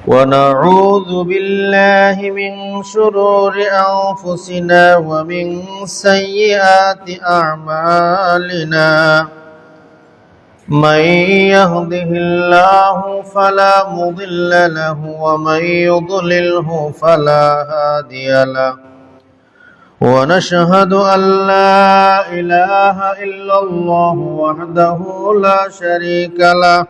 ونعوذ بالله من شرور أنفسنا ومن سيئات أعمالنا من يهده الله فلا مضل له ومن يضلله فلا هادي له ونشهد أن لا إله إلا الله وحده لا شريك له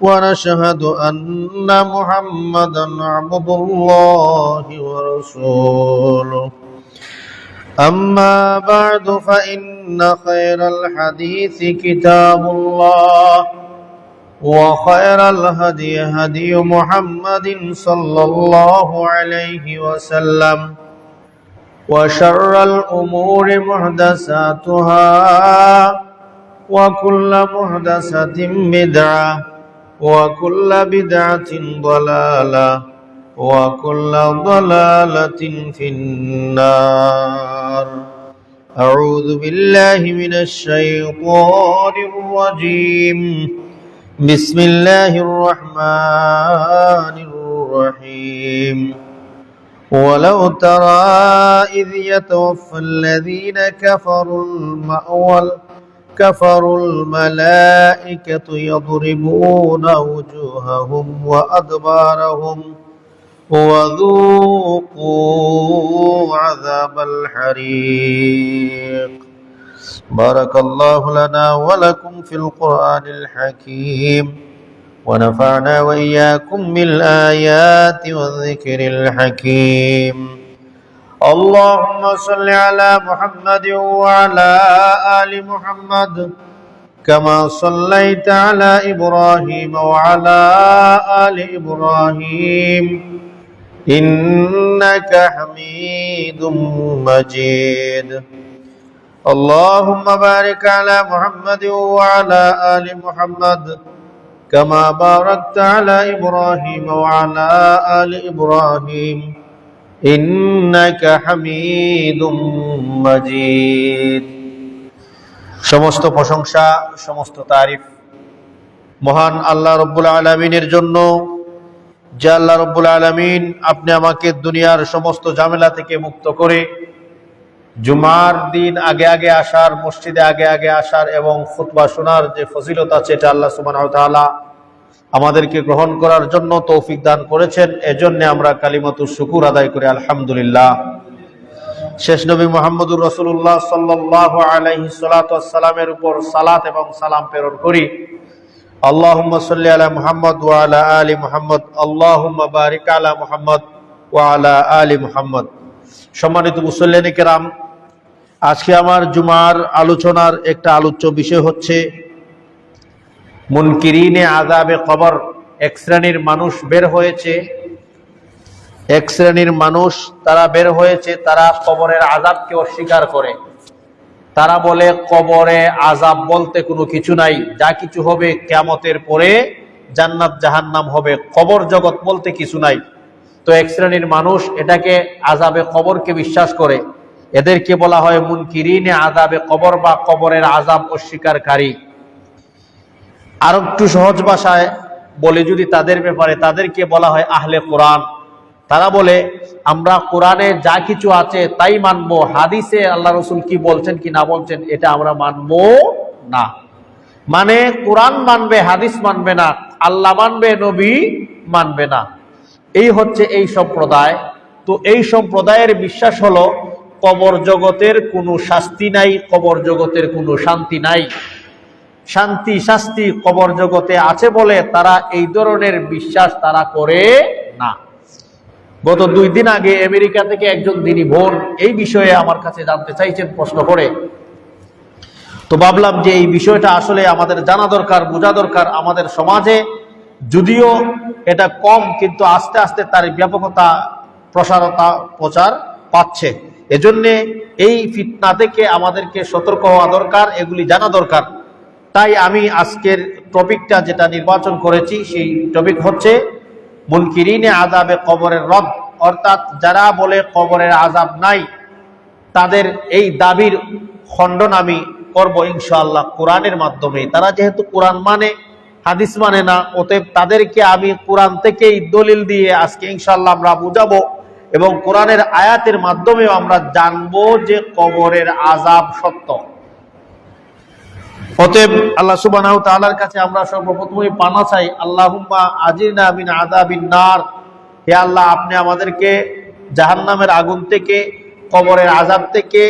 ونشهد أن محمدا عبد الله ورسوله أما بعد فإن خير الحديث كتاب الله وخير الهدي هدي محمد صلى الله عليه وسلم وشر الأمور محدثاتها وكل محدثة بدعة وكل بدعة ضلالة وكل ضلالة في النار أعوذ بالله من الشيطان الرجيم بسم الله الرحمن الرحيم ولو ترى إذ يتوفى الذين كفروا الملائكة يضربون وجوههم وأدبارهم وذوقوا عذاب الحريق بارك الله لنا ولكم في القرآن الحكيم ونفعنا وإياكم بالآيات والذكر الحكيم اللهم صل على محمد وعلى آل محمد كما صليت على إبراهيم وعلى آل إبراهيم إنك حميد مجيد اللهم بارك على محمد وعلى آل محمد كما باركت على إبراهيم وعلى آل إبراهيم إنك حميد مجيد সমস্ত প্রশংসা সমস্ত তারিফ মহান আল্লাহ রাব্বুল আলামিনের জন্য, যে আল্লাহ রাব্বুল আলামিন আপনি আমাকে দুনিয়ার সমস্ত ঝামেলা থেকে মুক্ত করে জুমার দিন আগে আগে আসার, মসজিদে আগে আগে আসার এবং খুতবা শোনার যে ফজিলত আছে এটা আল্লাহ সুবহানাহু ওয়া তাআলা আমাদেরকে গ্রহণ করার জন্য তৌফিক দান করেছেন। এজন্য আমরা কালিমাতুশ শুকুর আদায় করি আলহামদুলিল্লাহ। শেষ নবী মুহাম্মদুর রাসূলুল্লাহ সাল্লাল্লাহু আলাইহি সাল্লাতু ওয়াসসালামের উপর সালাত এবং সালাম প্রেরণ করি। আল্লাহুম্মা সাল্লি আলা মুহাম্মদ ওয়া আলা আলি মুহাম্মদ আল্লাহুম্মা বারিক আলা মুহাম্মদ ওয়া আলা আলি মুহাম্মদ। সম্মানিত মুসল্লিয়ানে কেরাম, আজকে আমার জুমার আলোচনার একটা আলোচ্য বিষয় হচ্ছে মুনকিরিনে আযাবে কবর। এক শ্রেণীর মানুষ বের হয়েছে, তারা বের হয়েছে, তারা কবরের আযাবকে অস্বীকার করে। তারা বলে কবরে আযাব বলতে কোনো কিছু নাই, যা কিছু হবে কিয়ামতের পরে জান্নাত জাহান্নাম হবে, কবর জগৎ বলতে কিছু নাই। তো এক শ্রেণীর মানুষ এটাকে আযাবে কবরকে বিশ্বাস করে। এদেরকে বলা হয় মুনকিরিনে আযাবে কবর বা কবরের আযাব অস্বীকারী। আর একটু সহজ ভাষায় বলে যদি তাদের ব্যাপারে, তাদেরকে বলা হয় আহলে কোরআন। তারা বলে আমরা কোরআনে যা কিছু আছে তাই মানবো, হাদিসে আল্লাহ রাসূল কি বলছেন কি না বলছেন এটা আমরা মানবো না। মানে কোরআন মানবে, হাদিস মানবে না, আল্লাহ মানবে, নবী মানবে না। এই হচ্ছে এই সম্প্রদায়। তো এই সম্প্রদায়ের বিশ্বাস হলো কবর জগতের কোনো শাস্তি নাই, কবর জগতের কোনো শান্তি নাই। শান্তি শাস্তি কবর জগতে আছে বলে তারা এই ধরনের বিশ্বাস তারা করে না। গত 2 দিন আগে আমেরিকা থেকে একজন দিনী বোন এই বিষয়ে আমার কাছে জানতে চাইছেন প্রশ্ন করে। তো ভাবলাম যে এই বিষয়টা আসলে আমাদের জানা দরকার, বোঝা দরকার। আমাদের সমাজে যদিও এটা কম, কিন্তু আস্তে আস্তে তার ব্যাপকতা প্রচার পাচ্ছে। এজন্যে এই ফিতনা থেকে আমাদেরকে সতর্ক হওয়া দরকার, এগুলি জানা দরকার। তাই আমি আজকের টপিকটা যেটা নির্বাচন করেছি সেই টপিক হচ্ছে মুনকিরিনে আযাবে কবরের রদ। অর্থাৎ যারা বলে কবরের আযাব নাই তাদের এই দাবির খণ্ডন আমি করব ইনশাআল্লাহ কোরআনের মাধ্যমে। তারা যেহেতু কোরআন মানে, হাদিস মানে না। অতএব তাদেরকে আমি কোরআন থেকেই দলিল দিয়ে আজকে ইনশাআল্লাহ আমরা বুঝাবো, এবং কোরআনের আয়াতের মাধ্যমেও আমরা জানবো যে কবরের আযাব সত্য। অতএব আল্লাহ সুবহানাহু ওয়া তাআলার কাছে আমরা সর্বপ্রথমে পানা চাই, আল্লাহুম্মা আজিরনা মিন আযাবিন নার, হে আল্লাহ আপনি আমাদেরকে জাহান্নামের আগুন থেকে, কবরের আযাব থেকে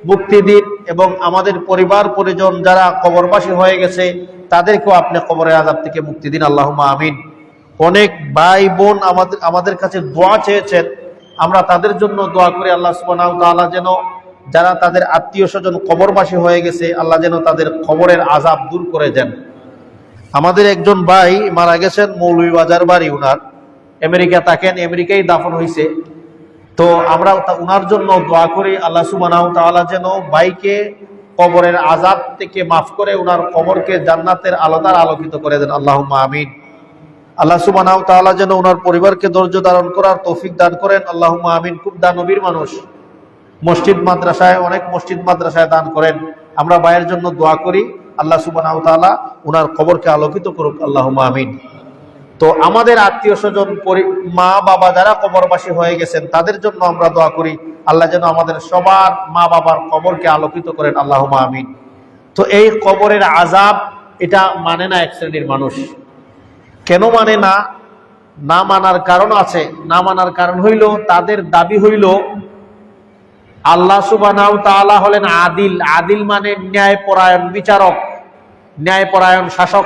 মুক্তি দিন, এবং আমাদের পরিবার পরিজন যারা কবরবাসী হয়ে গেছে তাদেরকেও আপনি কবরের আযাব থেকে মুক্তি দিন, আল্লাহুম্মা আমিন। অনেক ভাই বোন আমাদের কাছে দোয়া চেয়েছেন, আমরা তাদের জন্য দোয়া করি আল্লাহ সুবহানাহু ওয়া তাআলা যেন যারা তাদের আত্মীয় স্বজন কবরবাসী হয়ে গেছে আল্লাহ যেন তাদের কবরের আযাব দূর করে দেন। আমাদের একজন ভাই মারা গেছেন, মৌলভীবাজার বাড়ি উনার, আমেরিকা থাকেন, আমেরিকায় দাফন হয়েছে। তো আমরা উনার জন্য দোয়া করি আল্লাহ সুবহানাহু ওয়া তাআলা যেন ভাইকে কবরের আযাব থেকে মাফ করে উনার কবরকে জান্নাতের আলোতার আলোকিত করে দেন, আল্লাহুম্মা আমিন। আল্লাহ সুবহানাহু ওয়া তাআলা যেন উনার পরিবারকে ধৈর্য ধারণ করার তৌফিক দান করেন, আল্লাহুম্মা আমিন। খুব দানবীর মানুষ, মসজিদ মাদ্রাসায়, অনেক মসজিদ মাদ্রাসায় দান করেন। আমরা ভাইয়ের জন্য দোয়া করি আল্লাহ সুবহানাহু ওয়া তাআলা উনার কবরকে আলোকিত করুক, আল্লাহুম্মা আমিন। তো আমাদের আত্মীয় স্বজন, মা বাবা যারা কবরবাসী হয়ে গেছেন তাদের জন্য আমরা দোয়া করি আল্লাহ যেন আমাদের সবার মা বাবার কবরকে আলোকিত করেন, আল্লাহুম্মা আমিন। তো এই কবরের আযাব এটা মানে না এক শ্রেণীর মানুষ। কেন মানে না? না মানার কারণ আছে। না মানার কারণ হইল তাদের দাবি হইল আল্লাহ সুবহানাহু ওয়া তাআলা হলেন আদিল। আদিল মানে ন্যায়পরায়ণ বিচারক, ন্যায়পরায়ণ শাসক,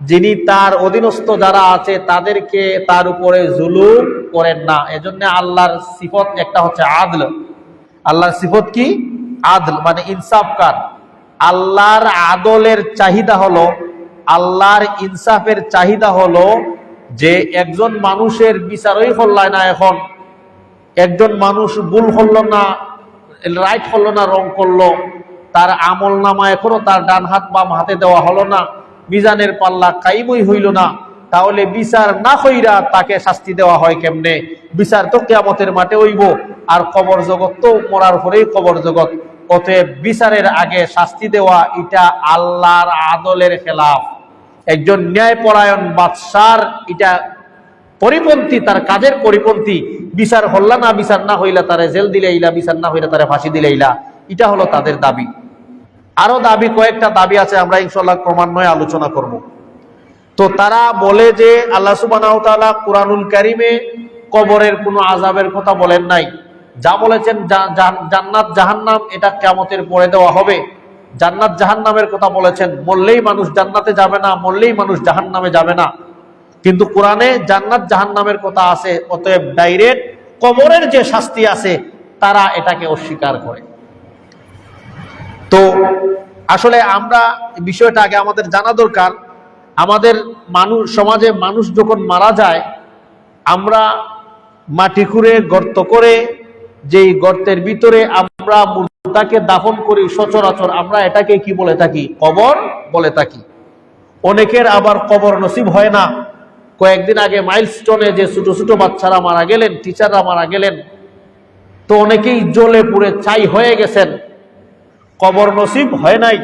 যিনি তার অধীনস্থ যারা আছে তাদেরকে তার উপরে জুলুম করেন না। এজন্য আল্লাহর সিফত একটা হচ্ছে আদল। আল্লাহর সিফত কি? আদল, মানে ইনসাফকার। আল্লাহর আদলের চাহিদা হলো, আল্লাহর ইনসাফের চাহিদা হলো যে একজন মানুষের বিচারই হল্লায় না, এখন একজন মানুষ ভুল করলো না, রাইট করলো না, রং করলো, তার আমল নামা এখনো তার ডান হাত বাম হাতে দেওয়া হলো না, মিজানের পাল্লা কাইমই হইল না, তাহলে বিচার না হইরা তাকে শাস্তি দেওয়া হয় কেমনে? বিচার তো কিয়ামতের মাঠে হইব, আর কবর জগৎ তো মরার পরেই কবর জগৎ। অতএব বিচারের আগে শাস্তি দেওয়া এটা আল্লাহর আদলের খেলাফ। একজন ন্যায়পরায়ণ বাদশার এটা পরিপন্থী, তার কাজের পরিপন্থী। বিচার হল্লা না, বিচার না হইলা তারে জেল দিলেইলা, বিচার না হইলা তারে ফাঁসি দিলেইলা, এটা হলো তাদের দাবি। আরো দাবি, কয়েকটা দাবি আছে, আমরা ইনশাআল্লাহ ক্রমান্বয়ে আলোচনা করব। তো তারা বলে যে আল্লাহ সুবহানাহু ওয়া তাআলা কুরআনুল কারীমে কবরের কোনো আযাবের কথা বলেন নাই। যা বলেছেন জান্নাত জাহান্নাম এটা কিয়ামতের পরে দেওয়া হবে। জান্নাত জাহান্নামের কথা বলেছেন, মরলেই মানুষ জান্নাতে যাবে না, মরলেই মানুষ জাহান্নামে যাবে না। কিন্তু কোরআনে জান্নাত জাহান্নামের কথা আছে। অতএব ডাইরেক্ট কবরের যে শাস্তি আছে তারা এটাকে অস্বীকার করে। তো আসলে আমরা বিষয়টা আগে আমাদের জানা দরকার। আমাদের সমাজে মানুষ যখন মারা যায়, আমরা মাটি খুঁড়ে গর্ত করে, যেই গর্তের ভিতরে আমরা মুর্দাকে দাফন করি, সচরাচর আমরা এটাকে কি বলে থাকি? কবর বলে থাকি। অনেকের আবার কবর নসিব হয় না। কয়েকদিন আগে মাইলস্টোনে যে ছোট ছোট বাচ্চারা মারা গেলেন, টিচাররা মারা গেলেন, তো অনেকেই জ্বলে পুড়ে ছাই হয়ে গেছেন, কবর নসিব হয় নাই।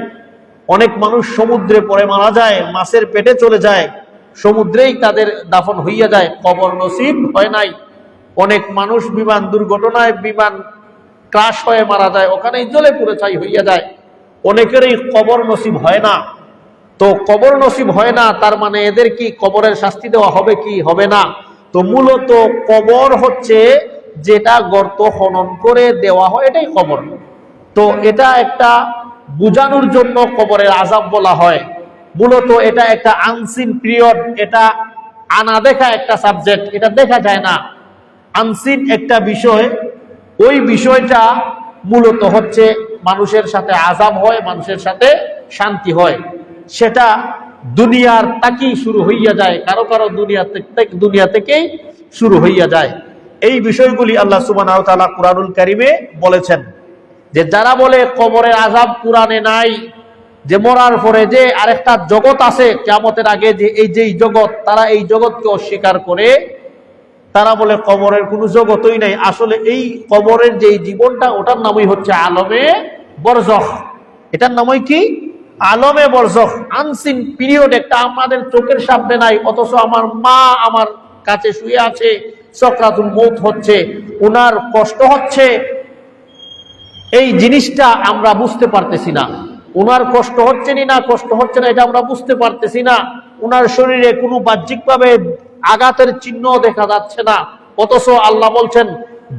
অনেক মানুষ সমুদ্রে পড়ে মারা যায়, মাছের পেটে চলে যায়, সমুদ্রেই তাদের দাফন হইয়া যায়, কবর নসিব হয় নাই। অনেক মানুষ বিমান দুর্ঘটনায়, বিমান ক্রাশ হয়ে মারা যায়, ওখানেই জ্বলে পুড়ে ছাই হইয়া যায়। অনেকেরই কবর নসিব হয় না। তো কবর নসিব হয় না, তার মানে এদের কি কবরের শাস্তি দেওয়া হবে কি হবে না? তো মূলত কবর হচ্ছে যেটা গর্ত খনন করে দেওয়া হয়, এটাই কবর। তো এটা একটা বুঝানোর জন্য কবরের আযাব বলা হয়। মূলত এটা একটা আনসিন পিরিয়ড, এটা আনা দেখা একটা সাবজেক্ট, এটা দেখা যায় না, আনসিন একটা বিষয়। ওই বিষয়টা মূলত হচ্ছে মানুষের সাথে আযাব হয়, মানুষের সাথে শান্তি হয়। সেটা দুনিয়ার তাকেই শুরু হইয়া যায়, কারো কারো দুনিয়া থেকেই শুরু হইয়া যায়। এই বিষয়গুলি আল্লাহ সুবহানাহু ওয়া তাআলা কুরআনুল কারীমে বলেছেন। যে যারা বলে কবরের আযাব কুরআনে নাই, যে মরার পরে যে আরেকটা জগৎ আছে কিয়ামতের আগে, যে যেই জগৎ, তারা এই জগৎকে অস্বীকার করে। তারা বলে কবরের কোনো জগতই নাই। আসলে এই কবরের যেই জীবনটা, ওটার নামই হচ্ছে আলমে বরজখ। এটার নামই কি? আলমে বরজখ, আনসিন পিরিয়ড, একটা আমাদের চোখের সামনে নাই, অথচ আমার মা আমার কাছে শুয়ে আছে, সাকরাতুল মউত হচ্ছে, উনার কষ্ট হচ্ছে, এই জিনিসটা আমরা বুঝতে পারতেছি না। উনার কষ্ট হচ্ছে না কষ্ট হচ্ছে না এটা আমরা বুঝতে পারতেছি না। উনার শরীরে কোনো বাহ্যিকভাবে আঘাতের চিহ্ন দেখা যাচ্ছে না, অথচ আল্লাহ বলছেন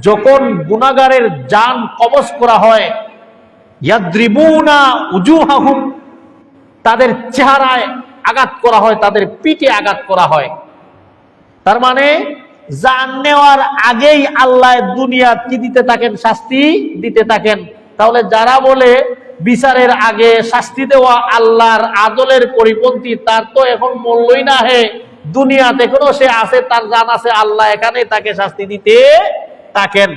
যখন গুনাহগারের জান কবজ করা হয়, ইয়াদ্রিবুনা উজুহাহুম, তাদের চেহারায় আঘাত করা হয়, তাদের পিঠে আঘাত করা হয়। তার মানে জান নেওয়ার আগেই আল্লাহ দুনিয়া কি দিতে থাকেন? শাস্তি দিতে থাকেন। তাহলে যারা বলে বিচারের আগে শাস্তি দেওয়া আল্লাহর আদলের পরিপন্থী, তার তো এখন মূল্যই না, হে দুনিয়াতে এখনো সে আছে, তার জান আছে, আল্লাহ এখানে তাকে শাস্তি দিতে থাকেন।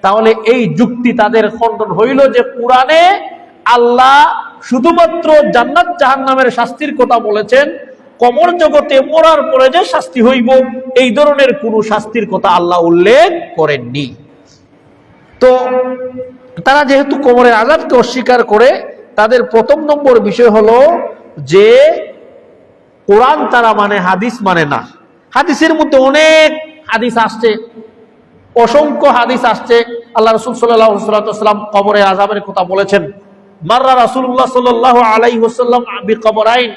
তাহলে এই যুক্তি তাদের খণ্ডন হইল যে কোরআনে আল্লাহ শুধুমাত্র জান্নাত জাহান্নামের শাস্তির কথা বলেছেন, কবর জগতে মরার পরে যে শাস্তি হইব এই ধরনের কোন শাস্তির কথা আল্লাহ উল্লেখ করেননি। তো তারা যেহেতু কবরের আযাবকে অস্বীকার করে, তাদের প্রথম নম্বর বিষয় হলো যে কোরআন তারা মানে, হাদিস মানে না। হাদিসের মধ্যে অনেক হাদিস আসছে, অসংখ্য হাদিস আসছে। আল্লাহ রাসূল সাল্লাল্লাহু আলাইহি ওয়াসাল্লাম কবরের আযাবের কথা বলেছেন। মাররা রাসূলুল্লাহ সাল্লাল্লাহু আলাইহি ওয়াসাল্লাম বিকবরাইন,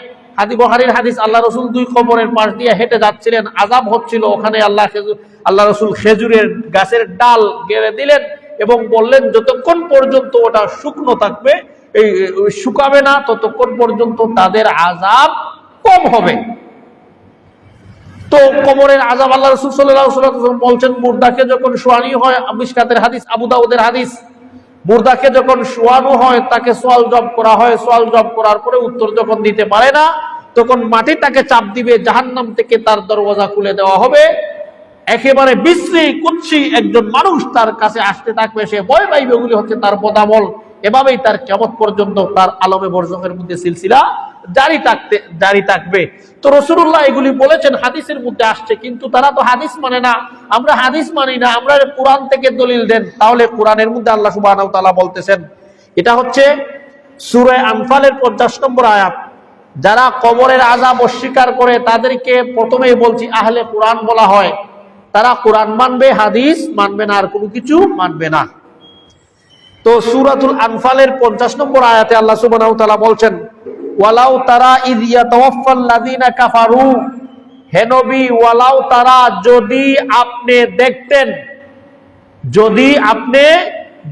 বুখারীর হাদিস, আল্লাহ রাসূল দুই কবরের পাশ দিয়ে হেঁটে যাচ্ছিলেন, আযাব হচ্ছিল, ওখানে আল্লাহ রাসূল খেজুরের গাছের ডাল গেড়ে দিলেন এবং বললেন যতক্ষণ পর্যন্ত ওটা শুকনো থাকবে, এই শুকাবে না, ততক্ষণ পর্যন্ত তাদের আযাব কম হবে। তো কবরের আযাব আল্লাহ রাসূল সাল্লাল্লাহু আলাইহি ওয়াসাল্লাম বলছেন, মুর্দাকে যখন শোয়ানি হয়, মিশকাতের হাদিস, আবু দাউদের হাদিস, মুর্দাকে যখন শোয়ানো হয় তাকে সওয়াল জবাব করা হয়, সওয়াল জবাব করার পরে উত্তর যখন দিতে পারে না তখন মাটি তাকে চাপ দিবে, জাহান্নাম থেকে তার দরওয়াজা খুলে দেওয়া হবে, একেবারে বিশ্রী কুৎসি একজন মানুষ তার কাছে আসতে থাকবে, সে ভয় পাইবে, ওগুলি হচ্ছে তার বদামল। এভাবেই তার কিয়ামত পর্যন্ত তার আলমে বরজখের মধ্যে সিলসিলা জারি থাকবে। তো রাসূলুল্লাহ এগুলি বলেছেন, হাদিসের মধ্যে আসছে, কিন্তু তারা তো হাদিস মানে না। আমরা হাদিস মানি না, আমরা কোরআন থেকে দলিল দেন। তাহলে কোরআনের মধ্যে আল্লাহ সুবহানাহু ওয়া তাআলা বলতেছেন, এটা হচ্ছে সূরা আনফালের 50 নম্বর আয়াত, যারা কবরের আযাব অস্বীকার করে তাদেরকে প্রথমেই বলছি আহলে কোরআন বলা হয়। তারা কোরআন মানবে, হাদিস মানবে না, আর কোনো কিছু মানবে না। তো সূরাতুল আনফালের 50 নম্বর আয়াতে আল্লাহ সুবহানাহু ওয়া তাআলা বলছেন, ওয়ালাউ তারা ইয ইয়াতাওয়াফাল লাযিনা কাফারু, হে নবী ওয়ালাউ তারা, যদি আপনি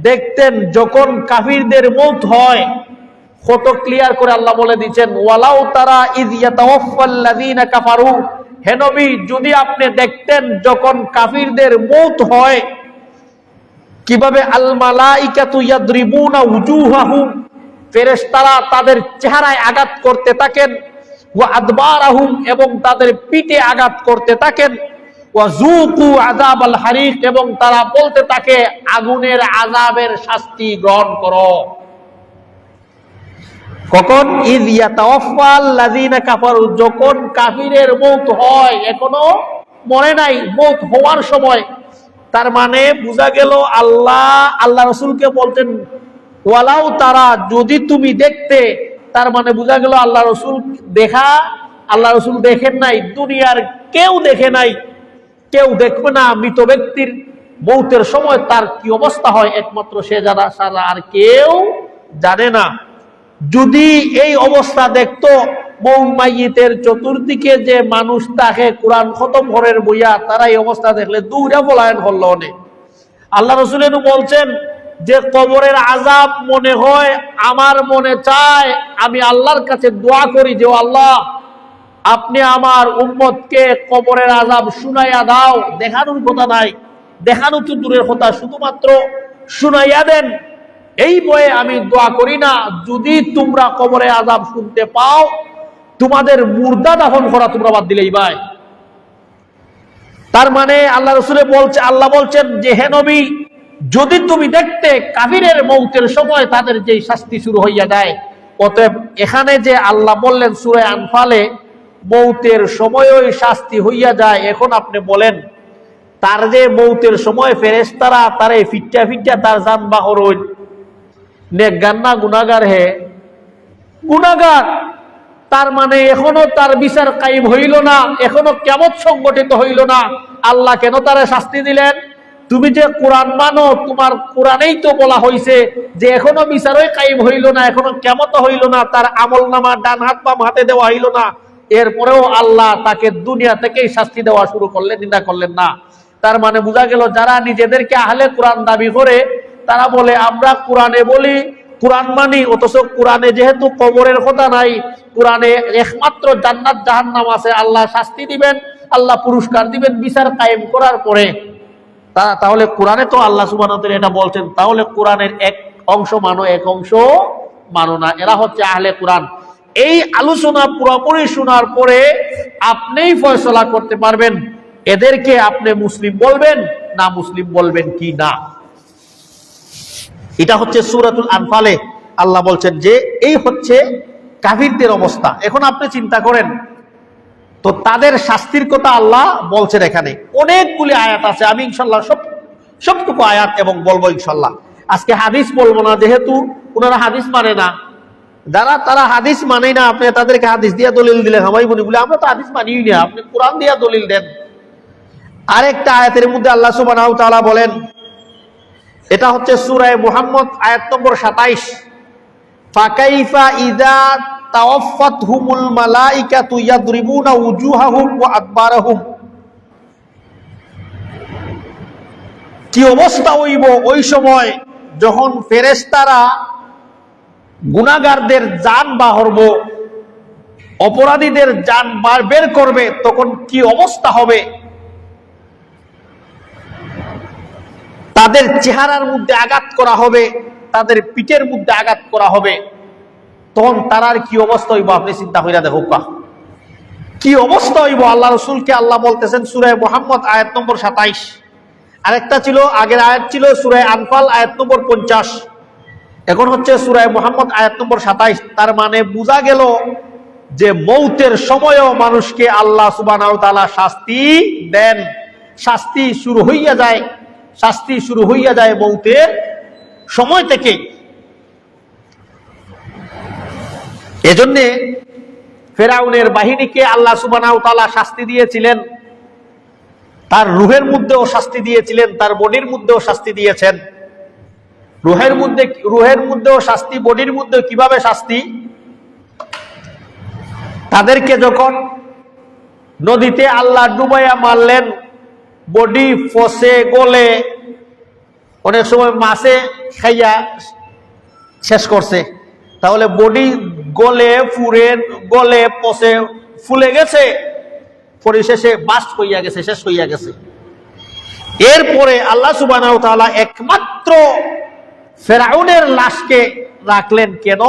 দেখতেন যখন কাফিরদের মউত হয়। কত ক্লিয়ার করে আল্লাহ বলে দিচ্ছেন, ওয়ালাউ তারা ইয ইয়াতাওয়াফাল লাযিনা কাফারু, হে নবী যদি আপনি দেখতেন যখন কাফিরদের মউত হয়, কিভাবে আল মালাইকাতু ইয়াদরিবুনা উজুহাহুম, ফেরেশতারা তাদের চেহারায় আঘাত করতে থাকেন, ওয়া আদবারাহুম, এবং তাদের পিঠে আঘাত করতে থাকেন, ওয়া যুকু আযাবাল হারিক, এবং তারা বলতে থাকে আগুনের আযাবের শাস্তি গ্রহণ করো। কখন? ইয ইয়াতাওয়াফাল লাযিনা কাফারু, যখন কাফিরের মউত হয়, এখনো মরে নাই, মউত হওয়ার সময়। তার মানে বোঝা গেল আল্লাহ রাসূলকে বলতেন ওয়ালাউ তারা, যদি তুমি দেখতে, তার মানে বোঝা গেল আল্লাহ রাসূল দেখেন নাই, দুনিয়ার কেউ দেখে নাই, কেউ দেখবে না। মৃত ব্যক্তির মউতের সময় তার কি অবস্থা হয় একমাত্র সে জানা, সারা আর কেউ জানে না। যদি এই অবস্থা দেখতো, মাইয়িতের চতুর্দিকে যে মানুষ তাকে কোরআন খতম করের বইয়া, তারা এই অবস্থা দেখলে দৌড়া পলায়ন করলো অনেক। আল্লাহ রাসূল বলছেন যে কবরের আযাব মনে হয়, আমার মনে চায় আমি আল্লাহর কাছে দোয়া করি যে আল্লাহ আপনি আমার উম্মতকে কবরের আযাব শুনাইয়া দাও। দেখানোর কথা নাই, দেখানো তো দূরের কথা, শুধুমাত্র শুনাইয়া দেন, এই বয়ে আমি দোয়া করি না। যদি তোমরা কবরের আযাব শুনতে পাও, তোমাদের মুর্দা দাফন করা তোমরা বাদ দিলেই ভাই। তার মানে আল্লাহ বলছেন যে হে নবী, যদি তুমি দেখতে কাফিরের মউতের সময় তাদের যে শাস্তি শুরু হইয়া যায়। অতএব এখানে যে আল্লাহ বললেন সূরা আনফালে মউতের সময়ই শাস্তি হইয়া যায়, এখন আপনি বলেন তার যে মউতের সময় ফেরেশতারা তারে ফিট্টা তার জান বাহর হইল, নেকগার না গুনাহগার হে? গুনাহগার, তার মানে এখনো তার বিচার কায়েম হইল না, এখনো কিয়ামত সংগঠিত হইল না। আল্লাহ কেন তারে শাস্তি দিলেন? তুমি যে কোরআন মানো, তোমার কোরআনেই তো বলা হয়েছে যে এখনো বিচারই কায়েম হইল না, এখনো কিয়ামত হইল না, তার আমলনামা ডান হাত বাম হাতে দেওয়া হইল না, এরপরেও আল্লাহ তাকে দুনিয়া থেকেই শাস্তি দেওয়া শুরু করলেন, নিন্দা করলেন না। তার মানে বোঝা গেল যারা নিজেদেরকে আহলে কোরআন দাবি করে, তারা বলে আমরা কোরআনে বলি, কোরআন মানি, অথচ কোরআনে যেহেতু কবরের কথা নাই, কোরআনে একমাত্র জান্নাত জাহান্নাম আছে, আল্লাহ শাস্তি দিবেন, আল্লাহ পুরস্কার দিবেন বিচার কায়েম করার পরে। তাহলে কোরআনে তো আল্লাহ সুবহানাহু ওয়া তাআলা এটা বলছেন, তাহলে কোরআনের এক অংশ মানো, এক অংশ মানো না। এরা হচ্ছে আহলে কোরআন। এই আলোচনা পুরোপুরি শোনার পরে আপনিই ফয়সালা করতে পারবেন এদেরকে আপনি মুসলিম বলবেন না মুসলিম বলবেন কি না। এটা হচ্ছে সূরাতুল আনফালে আল্লাহ বলছেন যে এই হচ্ছে কাফিরদের অবস্থা। এখন আপনি চিন্তা করেন তো তাদের শাস্তির কথা আল্লাহ বলছেন। এখানে অনেকগুলি আয়াত আছে, আমি ইনশাল্লাহ সবটুকু আয়াত এবং বলবো ইনশাল্লাহ। আজকে হাদিস বলবো না, যেহেতু ওনারা হাদিস মানে না। তারা হাদিস মানে না, আপনি তাদেরকে হাদিস দিয়া দলিল দিলে হামাই বলি বলে আমরা তো হাদিস মানিই না, আপনি কোরআন দিয়া দলিল দেন। আরেকটা আয়াতের মধ্যে আল্লাহ সুবহানাহু ওয়া তাআলা বলেন, এটা হচ্ছে সূরা মুহাম্মদ আয়াত নম্বর 27, ফাকাইফা ইযা তাওয়াফাতহুমুল মালাইকাতু ইয়াদরিবুনা উজুহাহুম ওয়া আদবারহুম। কি অবস্থা হইব ওই সময় যখন ফেরেশতারা গুনাহগারদের জান বাহরব, অপরাধীদের জান বের করবে, তখন কি অবস্থা হবে। তাদের চেহারার মধ্যে আঘাত করা হবে, তাদের পিঠের মধ্যে আঘাত করা হবে, তখন তারার কি অবস্থা হইব আপনি চিন্তা কইরা দেখো কি অবস্থা হইব। আল্লাহ রাসূলকে আল্লাহ বলতেছেন সূরা মুহাম্মদ আয়াত নম্বর 27। আরেকটা ছিল, আগের আয়াত ছিল সূরা আনফাল আয়াত নম্বর 50, এখন হচ্ছে সূরা মুহাম্মদ আয়াত নম্বর 27। তার মানে বোঝা গেল যে মৌতের সময়ও মানুষকে আল্লাহ সুবহানাহু ওয়া তাআলা শাস্তি দেন। শাস্তি শুরু হইয়া যায় মৌতের সময় থেকে। এজন্য ফেরাউনের বাহিনীকে আল্লাহ সুবহানাহু ওয়া তাআলা শাস্তি দিয়েছিলেন, তার রূহের মধ্যেও শাস্তি দিয়েছিলেন, তার বডির মধ্যেও শাস্তি দিয়েছেন। রূহের মধ্যেও শাস্তি, বডির মধ্যেও কিভাবে শাস্তি? তাদেরকে যখন নদীতে আল্লাহ ডুবাইয়া মারলেন, বডি ফসে গলে, অনেক সময় মাছে খাইয়া শেষ করছে, তাহলে বডি গলে পচে ফুলে গেছে, পরিশেষে বাস্ট হইয়া গেছে, শেষ হইয়া গেছে। এরপরে আল্লাহ সুবহানাহু ওয়া তাআলা একমাত্র ফেরাউনের লাশকে রাখলেন। কেন?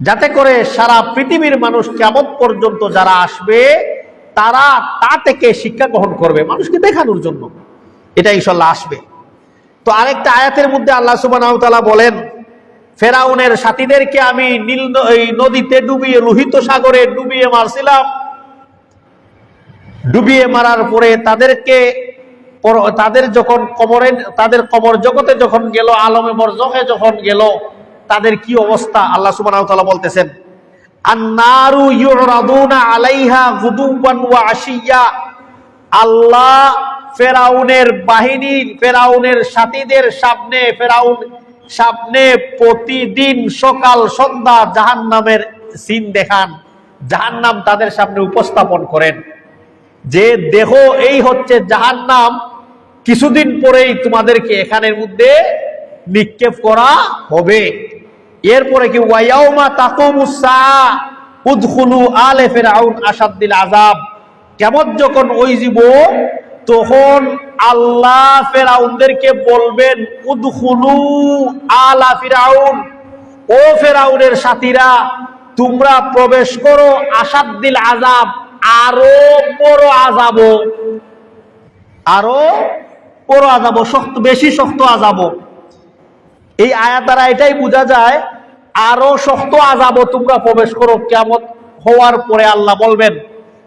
যাতে করে সারা পৃথিবীর মানুষ কিয়ামত পর্যন্ত যারা আসবে তারা তা থেকে শিক্ষা গ্রহণ করবে, মানুষকে দেখানোর জন্য। এটা ইনশাআল্লাহ আসবে। তো আরেকটা আয়াতের মধ্যে আল্লাহ সুবহানাহু ওয়া তাআলা বলেন, ফেরাউনের সাথীদেরকে আমি নদীতে ডুবিয়ে, লোহিত সাগরে ডুবিয়ে মারছিলাম। ডুবিয়ে মারার পরে তাদের যখন তাদের কবর জগতে যখন গেল, আলমে বরজখে যখন গেল, তাদের কি অবস্থা আল্লাহ সুবহানাহু ওয়া তাআলা বলতেছেন, আন-নারু ইউরাদুনা আলাইহা গুদুওয়ান ওয়া আশিয়া। আল্লাহ ফেরাউনের বাহিনী, ফেরাউনের সাথীদের সামনে প্রতিদিন সকাল সন্ধ্যা জাহান্নামের সিন দেখান, জাহান্নাম তাদের সামনে উপস্থাপন করেন যে দেখো এই হচ্ছে জাহান্নাম, কিছুদিন পরেই তোমাদেরকে এখানের মধ্যে নিক্ষেপ করা হবে। এরপরে কি ওয়ায়াউমা তাকুমুস সাআ উদখুলু আলে ফিরআউন আশাদ্দিল আযাব। কিয়ামত যখন ওইজিব তখন আল্লাহ ফেরাউনদেরকে বলবেন, উদখুলু আলা ফিরআউন, ও ফেরাউনের সাথীরা তোমরা প্রবেশ করো আশাদ্দিল আযাব, আরো বড় আযাব, বেশি শক্ত আযাব। এই আয়াত দ্বারা এটাই বোঝা যায় আরো শক্ত আযাব তোমরা প্রবেশ করো কিয়ামত হওয়ার পরে আল্লাহ বলবেন।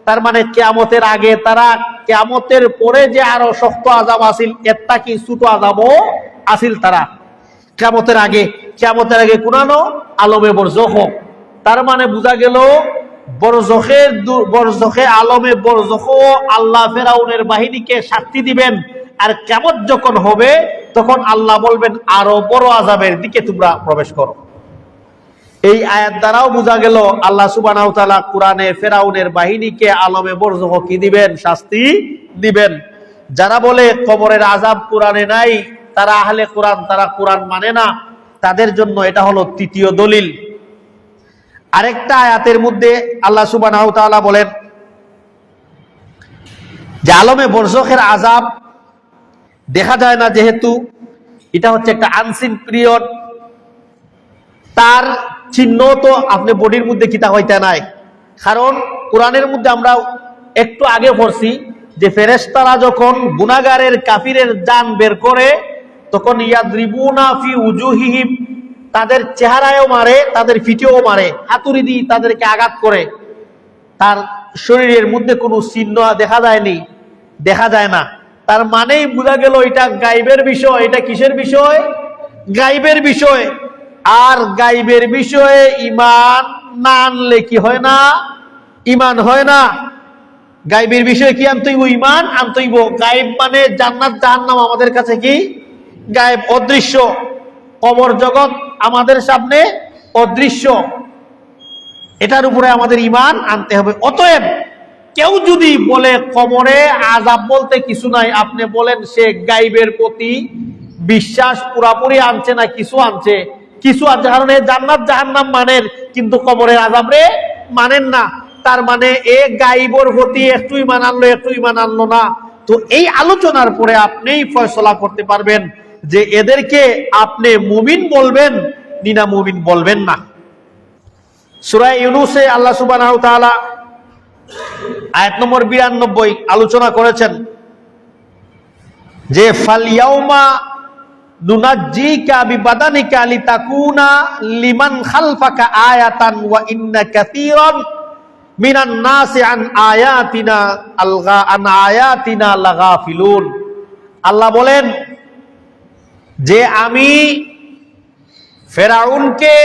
তার মানে কিয়ামতের আগে তারা, কিয়ামতের পরে যে আরো শক্ত আযাব আসিল, এর কি ছোট আযাবও আসিল তারা। কিয়ামতের আগে কুরানো আলমে বরজখ। তার মানে বোঝা গেল বরজখে আলমে বরজখ আল্লাহ ফেরাউনের বাহিনীকে শাস্তি দিবেন। আর কিয়ামত যখন হবে তখন আল্লাহ বলবেন আরো বড় আযাবের দিকে তোমরা প্রবেশ করো। এই আয়াত দ্বারাও বোঝা গেল আল্লাহ সুবহানাহু ওয়া তাআলা কোরআনে ফেরাউনের বাহিনীকে আলমে বরজখ কি দিবেন? শাস্তি দিবেন। যারা বলে কবরের আযাব কোরআনে নাই, তারা আহলে কোরআন, তারা কোরআন মানে না, তাদের জন্য এটা হলো তৃতীয় দলিল। আরেকটা আয়াতের মধ্যে আল্লাহ সুবহানাহু ওয়া তাআলা বলেন যে আলমে বরজখের আযাব দেখা যায় না, যেহেতু এটা হচ্ছে একটা আনসিন পিরিয়ড, তার চিহ্ন তো আপনি বডির মধ্যে কিতা হইতে নাই। কারণ কোরআনের মধ্যে আমরা একটু আগে পড়ছি যে ফেরেশতারা যখন গুনাহগারের কাফিরের জান বের করে তখন ইয়াদরিবুনা ফি উজুহিহিম, তাদের চেহারায়ও মারে, তাদের পিঠেও মারে, হাতুড়ি দিয়ে তাদেরকে আঘাত করে। তার শরীরের মধ্যে কোনো চিহ্ন দেখা যায় না। তার মানেই বোঝা গেল এটা গায়বের বিষয়। এটা কিসের বিষয়? গায়বের বিষয়। আর গায়বের বিষয়ে ঈমান না আনলে কি হয় না? ঈমান হয় না। গায়বের বিষয়ে কি আনতে হইব? ঈমান আনতে হইব। গায়ব মানে জান্নাত জাহান্নাম আমাদের কাছে কি গায়ব, অদৃশ্য। কবর জগৎ আমাদের সামনে অদৃশ্য, এটার উপরে আমাদের ঈমান আনতে হবে। অতএব কেউ যদি বলে কবরে আযাব বলতে কিছু নাই, আপনি বলেন সে গায়বের প্রতি বিশ্বাস পুরাপুরি আনছে না কিছু আনছে? কিছু আছে, কারণ এ জান্নাত জাহান্নাম মানেন কিন্তু কবরের আযাব রে মানেন না। তার মানে এ গায়বের প্রতি একটু ঈমান আনলো, একটু ঈমান আনলো না। তো এই আলোচনার পরে আপনিই ফয়সালা করতে পারবেন যে এদেরকে আপনি মুমিন বলবেন না মুমিন বলবেন না। সূরা ইউনূসে আল্লাহ সুবহানাহু ওয়া তাআলা আয়াত নম্বর 92 আলোচনা করেছেন যে ফালইয়াউমা নুনাজ্জিকা বিবাদানিকা লিতাকুনা লিমান খালফাকা আয়াতান ওয়া ইন্না কাসীরান মিনান নাসি আন আয়াতিনা লাগাফিলুন। আল্লাহ বলেন যে আমি ফেরাউনকে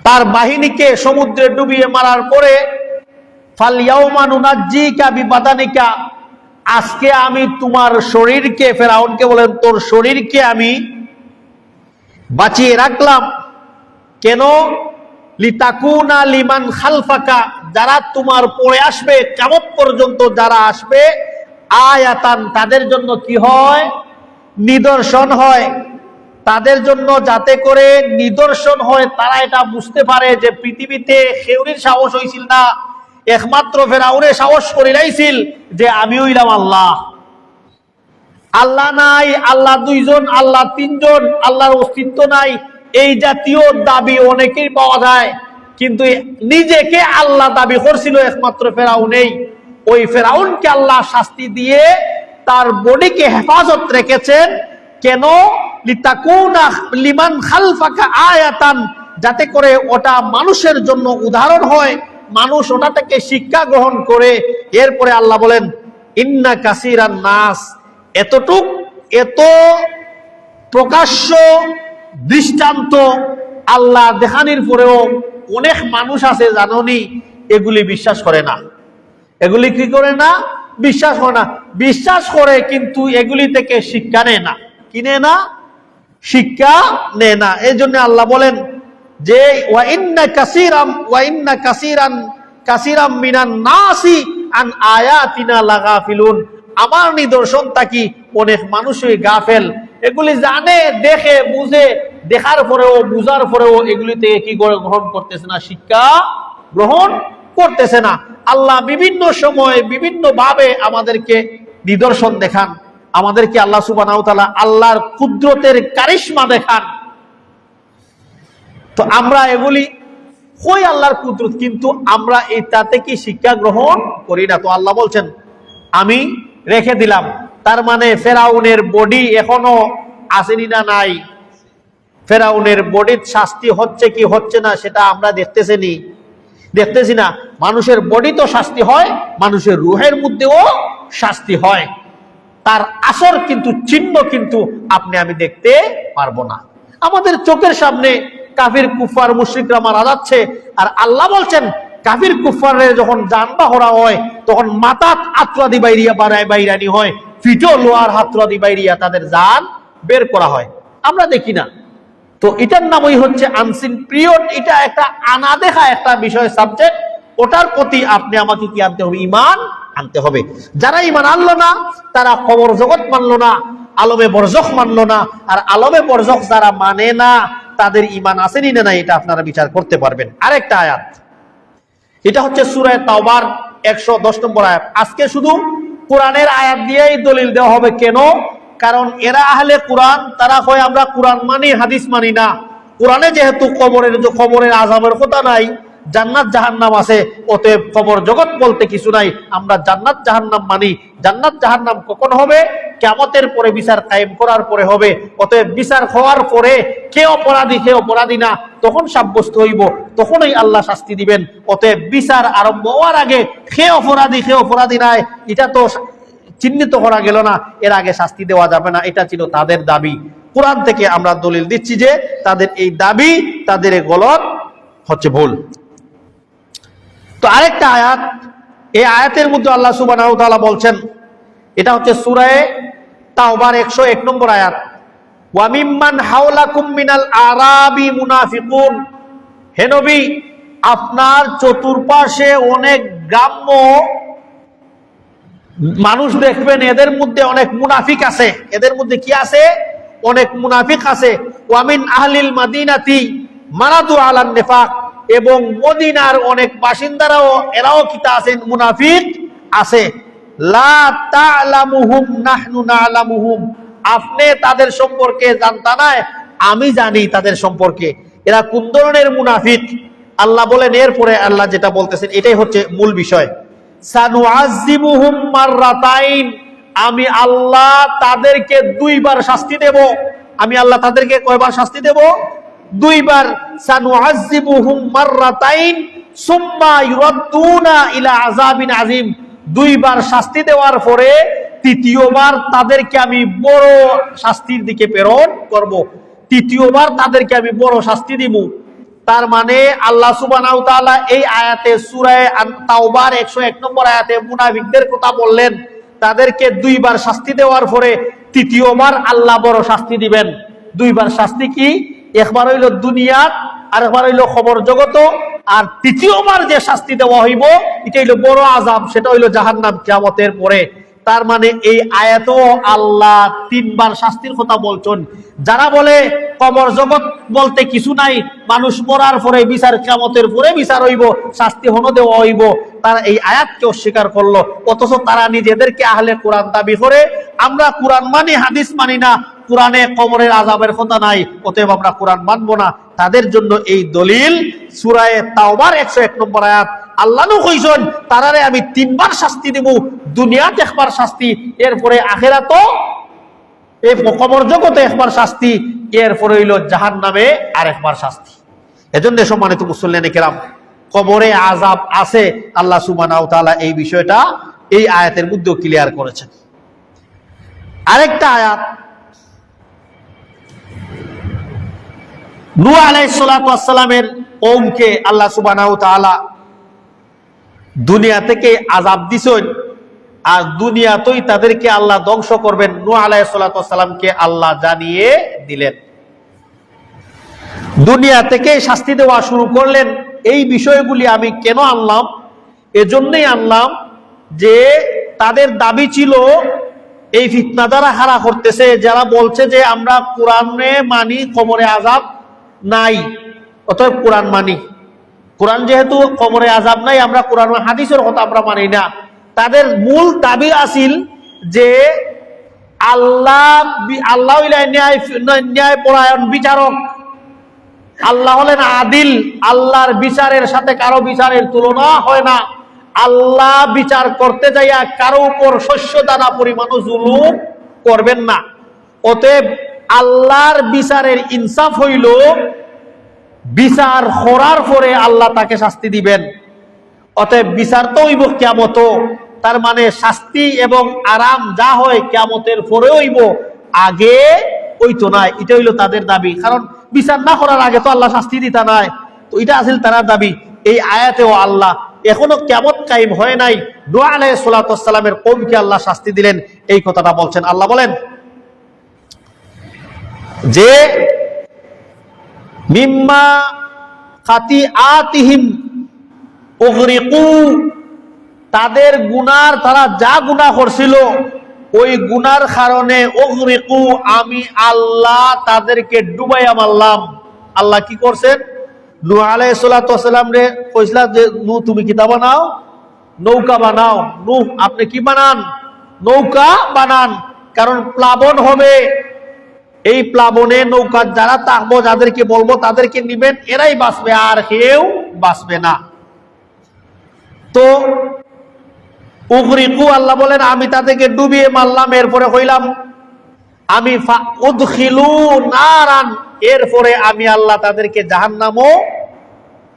তার বাহিনীকে সমুদ্রে ডুবিয়ে মারার পরে ফালইয়াউমা নুনাজ্জিকা বিবাদানিকা, আজকে আমি তোমার শরীরকে, ফেরাউনকে বলেন তোর শরীরকে আমি বাঁচিয়ে রাখলাম। কেন? লিতাকুনা লিমান খালফাকা, যারা তোমার পরে আসবে, কিয়ামত পর্যন্ত যারা আসবে, আয়াতান, তাদের জন্য কি হয়? নিদর্শন হয়। তাদের জন্য যাতে করে নিদর্শন হয়, তারা এটা বুঝতে পারে যে পৃথিবীতে কেউরির সাহস হইছিল না, একমাত্র ফেরাউনের সাহস করিলাইছিল যে আমি হইলাম আল্লাহ। আল্লাহ নাই, আল্লাহ দুইজন, আল্লাহ তিনজন, আল্লাহর অস্তিত্ব নাই, এই জাতীয় দাবি অনেকেই পাওয়া যায়, কিন্তু নিজেকে আল্লাহ দাবি করছিল একমাত্র ফেরাউনেই। ওই ফেরাউনকে আল্লাহ শাস্তি দিয়ে তার বডিকে হেফাজত রেখেছেন। কেন? লিতাকুনা লিমান খালফাকা আয়াতান, যাতে করে ওটা মানুষের জন্য উদাহরণ হয়, মানুষ ওটা থেকে শিক্ষা গ্রহণ করে। এরপরে আল্লাহ বলেন ইন্না কাসীরান নাস, এত প্রকাশ্য দৃষ্টান্ত আল্লাহ দেখানির পরেও অনেক মানুষ আছে জানোনি, এগুলি বিশ্বাস করে না। এগুলি কি করে না? বিশ্বাস করে না। বিশ্বাস করে কিন্তু এগুলি থেকে শিক্ষা নেয় না। কি নেয় না? শিক্ষা নেয় না। এই জন্য আল্লাহ বলেন যে ওয়া ইন্না কাসীরান মিনান নাসি আন আয়াতিনা লাগাফিলুন, আমার নিদর্শন থাকি অনেক মানুষই গাফেল। এগুলি জানে, দেখে, বুঝে, দেখার পরেও বুঝার পরেও এগুলি থেকে কি গ্রহণ করতেছে না? শিক্ষা গ্রহণ করতেছে না। আল্লাহ বিভিন্ন সময় বিভিন্ন ভাবে আমাদেরকে নিদর্শন দেখান, আমাদেরকে আল্লাহ সুবহানাহু ওয়া তাআলা আল্লাহর কুদরতের কারিশমা দেখান। তো আমরা এগুলি কই আল্লাহর কুদরত, কিন্তু আমরা এটাতে কি শিক্ষা গ্রহণ করি না। তো আল্লাহ বলছেন আমি রেখে দিলাম। তার মানে ফেরাউনের বডি এখনো আসেনি না নাই? ফেরাউনের বডির শাস্তি হচ্ছে কি হচ্ছে না সেটা আমরা দেখতেছি না। মানুষের বডি তো শাস্তি হয়, মানুষের রুহের মধ্যেও শাস্তি হয়। তার আসর কিন্তু চিহ্ন কিন্তু আপনি আমি দেখতে পারবো না। আমাদের চোখের সামনে কাফির কুফার মুশরিকরা মারা যাচ্ছে, আর আল্লাহ বলছেন কাফির কুফারের যখন জান বাহরা হয় তখন মাথা আত্রাদি বাইরিয়া বাইরানি হয়, ফিটো লোহার হাতরাদি বাইরিয়া তাদের জান বের করা হয়, আমরা দেখি না। তো এটার নামই হচ্ছে আনসিন পিরিয়ড। এটা একটা আনা দেখা একটা বিষয়, সাবজেক্ট, ওটার প্রতি আপনি আমাকে কি আনতে হবে? ঈমান আনতে হবে। যারা ঈমান আনলো না তারা কবর জগৎ মানলো না, আলমে বরজখ মানলো না। আর আলমে বরজখ যারা মানে না তাদের ঈমান আসেনি না নাই, এটা আপনারা বিচার করতে পারবেন। আরেকটা আয়াত, এটা হচ্ছে সূরা তাওবার 110 নম্বর আয়াত। আজকে শুধু কোরআনের আয়াত দিয়েই দলিল দেওয়া হবে। কেন? কারণ এরা আহলে কোরআন, তারা কয় আমরা কোরআন মানি, হাদিস মানি না। কোরআনে যেহেতু কবরের আযাবের কথা নাই, জান্নাত জাহান্নাম আছে, অতএব কবর জগৎ বলতে কিছু নাই, আমরা জান্নাত জাহান্নাম মানি। জান্নাত জাহান্নাম কখন হবে? কিয়ামতের পরে, বিচার কায়েম করার পরে হবে। অতএব বিচার হওয়ার পরে কে অপরাধী কে অপরাধী না তখন সাব্যস্ত হইব, তখনই আল্লাহ শাস্তি দিবেন। অতএব বিচার আরম্ভ হওয়ার আগে কে অপরাধী নাই এটা তো চিহ্নিত করা গেল না, এর আগে শাস্তি দেওয়া যাবে না। এটা ছিল তাদের দাবি। কোরআন থেকে আমরা দলিল দিচ্ছি যে তাদের এই দাবি, তাদের এই গলত হচ্ছে ভুল। তো আরেকটা আয়াত, এই আয়াতের মধ্যে আল্লাহ সুবহানাহু ওয়া তাআলা বলছেন, এটা হচ্ছে সূরা তাওবার 101 নম্বর আয়াত, ওয়া মিম্মান হাওলাকুম মিনাল আরাবি মুনাফিকুন। হে নবী, আপনার চতুর্পাশে অনেক গ্রাম্য মানুষ দেখবেন, এদের মধ্যে অনেক মুনাফিক আছে। এদের মধ্যে কি আছে? অনেক মুনাফিক আছে। ওয়া মিন আহলিল মাদিনাতি মারাদু আলান নিফাক। এবং মদিনার অনেক বাসিন্দারাও এরাও কিতা আছেন? মুনাফিক আছে। লা তা'লামুহুম নাহনু না'লামুহুম। আপনি তাদের সম্পর্কে জানতা না, আমি জানি তাদের সম্পর্কে। এরা কোন ধরনের মুনাফিক আল্লাহ বলেন। এরপরে আল্লাহ যেটা বলতেছেন এটাই হচ্ছে মূল বিষয়। সানুআযিবুহুম মাররাতাইন। আমি আল্লাহ তাদেরকে দুইবার শাস্তি দেব। আমি আল্লাহ তাদেরকে কয়বার শাস্তি দেব? দুইবার। সানুআযিবুহুম মাররাতাইন সুম্মা ইউরাদ্দুনা ইলা আযাবিন আযীম। দুইবার শাস্তি দেওয়ার পরে তৃতীয়বার তাদেরকে আমি বড় শাস্তির দিকে প্রেরণ করব। তৃতীয়বার তাদেরকে আমি বড় শাস্তি দিব। তার মানে আল্লাহ সুবহানাহু ওয়া তাআলা এই আয়াতে সূরা তাওবার 101 নম্বর আয়াতে মুনাফিকদের কথা বললেন। তাদেরকে দুইবার শাস্তি দেওয়ার পরে তৃতীয়বার আল্লাহ বড় শাস্তি দিবেন। দুইবার শাস্তি কি? একবার হইল দুনিয়াত, আর একবার হইল খবর জগত, আর তৃতীয়বার যে শাস্তি দেওয়া হইব এটা হইল বড় আযাব, সেটা হইল জাহান্নাম কিয়ামতের পরে। তার মানে এই আয়াতেও আল্লাহ তিনবার শাস্তির কথা বলছেন। যারা বলে কবর জগৎ বলতে কিছু নাই, মানুষ মরার পরে বিচার, কিয়ামতের পরে বিচার হইব, শাস্তি হনো দেওয়া হইব, তারা এই আয়াতকে অস্বীকার করলো। অথচ তারা নিজেদেরকে আহলে কোরআন দাবি করে। আমরা কোরআন মানি, হাদিস মানি না, কোরআনে কবরের আযাবের কথা নাই, অতএব আমরা কোরআন মানবো না। তাদের জন্য এই দলিল সূরা তাওবার 101 নম্বর আয়াত। আল্লাহ কইছেন তারারে আমি তিনবার শাস্তি দেব। দুনিয়াতে একবার শাস্তি, এরপরে আখিরাতও, এই কবর জগতে একবার শাস্তি, এরপরে হইল জাহান্নামে আরেকবার শাস্তি। এজন্য সম্মানিত মুসল্লিয়ানে কেরাম, কবরে আযাব আছে। আল্লাহ সুবহানাহু ওয়া তাআলা এই বিষয়টা এই আয়াতের মধ্যেও ক্লিয়ার করেছেন। আরেকটা আয়াত, নূহ আলাইহিস সালাতু ওয়াস সালামের কওমকে আল্লাহ সুবহানাহু ওয়া তাআলা দুনিয়া থেকে আযাব দিছেন, আর দুনিয়াতেই তাদেরকে আল্লাহ ধ্বংস করবেন। নূহ আলাইহিস সালাতু ওয়াস সালামকে আল্লাহ জানিয়ে দিলেন, দুনিয়া থেকে শাস্তি দেওয়া শুরু করলেন। এই বিষয়গুলি আমি কেন আনলাম? এজন্যই আনলাম যে তাদের দাবি ছিল, এই ফিতনা দ্বারা হারা করতেছে, যারা বলছে যে আমরা কোরআনে মানি, কবরে আযাব নাই, অতএব কোরআন মানি। কোরআন যেহেতু কবরে আযাব নাই, আমরা কোরআন হাদিসের কথা আমরা মানি না। তাদের মূল দাবি আছিল যে আল্লাহ ন্যায় পরায়ণ বিচারক, আল্লাহ হলেন আদিল, আল্লাহর বিচারের সাথে কারো বিচারের তুলনা হয় না। আল্লাহ বিচার করতে যাইয়া কারো উপর শস্য দানা পরিমাণও জুলুম করবেন না। অতএব আল্লাহর বিচারের ইনসাফ হইল বিচার করার পরে আল্লাহ তাকে শাস্তি দিবেন। অতএব বিচার তো হইব কিয়ামত, তার মানে শাস্তি এবং আরাম যা হয় কিয়ামতের পরে হইব, আগে হইতো না। এটা হইলো তাদের দাবি, কারণ বিচার না করার আগে তো আল্লাহ শাস্তি দিতা নাই। তো এটা আছিল তার দাবি। এই আয়াতেও আল্লাহ এখনো কিয়ামত কায়েম হয় নাই, নূহ আলাইহিস সালাতু ওয়াস সালামের কওমকে আল্লাহ শাস্তি দিলেন, এই কথাটা বলছেন। আল্লাহ বলেন যে মিম্মা খাতিআতিহিম উগরিকু, তাদের গুনার, তারা যা গুনাহ করছিল ওই গুনার কারণে উগরিকু, আমি আল্লাহ তাদেরকে ডুবাইয়া মারলাম। আল্লাহ কি করছেন? নূহ আলাইহিস সালাতু ওয়াস সালাম রে কইছিলা যে নূহ তুমি কি বানাও, নৌকা বানাও। নূহ আপনি কি বানান? নৌকা বানান, কারণ প্লাবন হবে। এই প্লাবনে নৌকা যারা থাকবো, যাদেরকে বলবো তাদেরকে নিবেন, এরাই বাঁচবে, আর কেউ বাঁচবে না। তো উগরিকু, আল্লাহ বলেন আমি তাদেরকে ডুবিয়ে মারলাম। এরপরে কইলাম আমি উদখিলু নারান, এরপরে আমি আল্লাহ তাদেরকে জাহান্নামও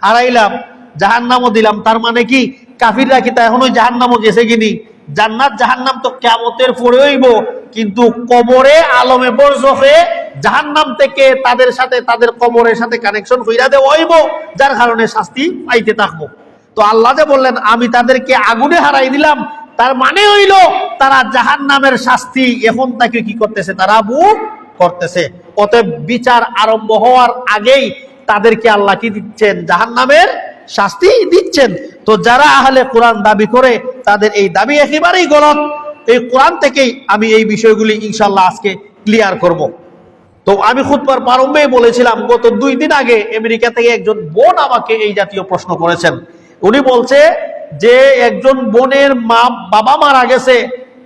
হারাইলাম, জাহান্নামও দিলাম। তার মানে কি কাফিররা কি তা এখনো জাহান্নামও গেছে কিনি? জান্নাত জাহান্নাম তো কিয়ামতের পরে হইব, কিন্তু কবরে আলমে বরজখে জাহান্নাম থেকে তাদের সাথে, তাদের কবরের সাথে কানেকশন কইরা দেওয়া হইব, যার কারণে শাস্তি পাইতে থাকবো। তো আল্লাহ যে বললেন আমি তাদেরকে আগুনে হারাই দিলাম, তার মানে হইল তারা জাহান্নামের শাস্তি এখন তাকে কি করতেছে? তারা ভোগ করতেছে। অতএব বিচার আরম্ভ হওয়ার আগেই তাদেরকে আল্লাহ কি দিচ্ছেন? জাহান্নামের শাস্তি দিচ্ছেন। তো যারা আহলে কোরআন দাবি করে, তাদের এই দাবি একেবারেই গলত। এই কোরআন থেকেই আমি এই বিষয়গুলি ইনশাআল্লাহ আজকে ক্লিয়ার করব। তো আমি খুতবার প্রারম্ভেই বলেছিলাম, গত 2 দিন আগে আমেরিকা থেকে একজন বোন আমাকে এই জাতীয় প্রশ্ন করেছেন। উনি বলছে যে একজন বোনের বাবা মারা গেছে,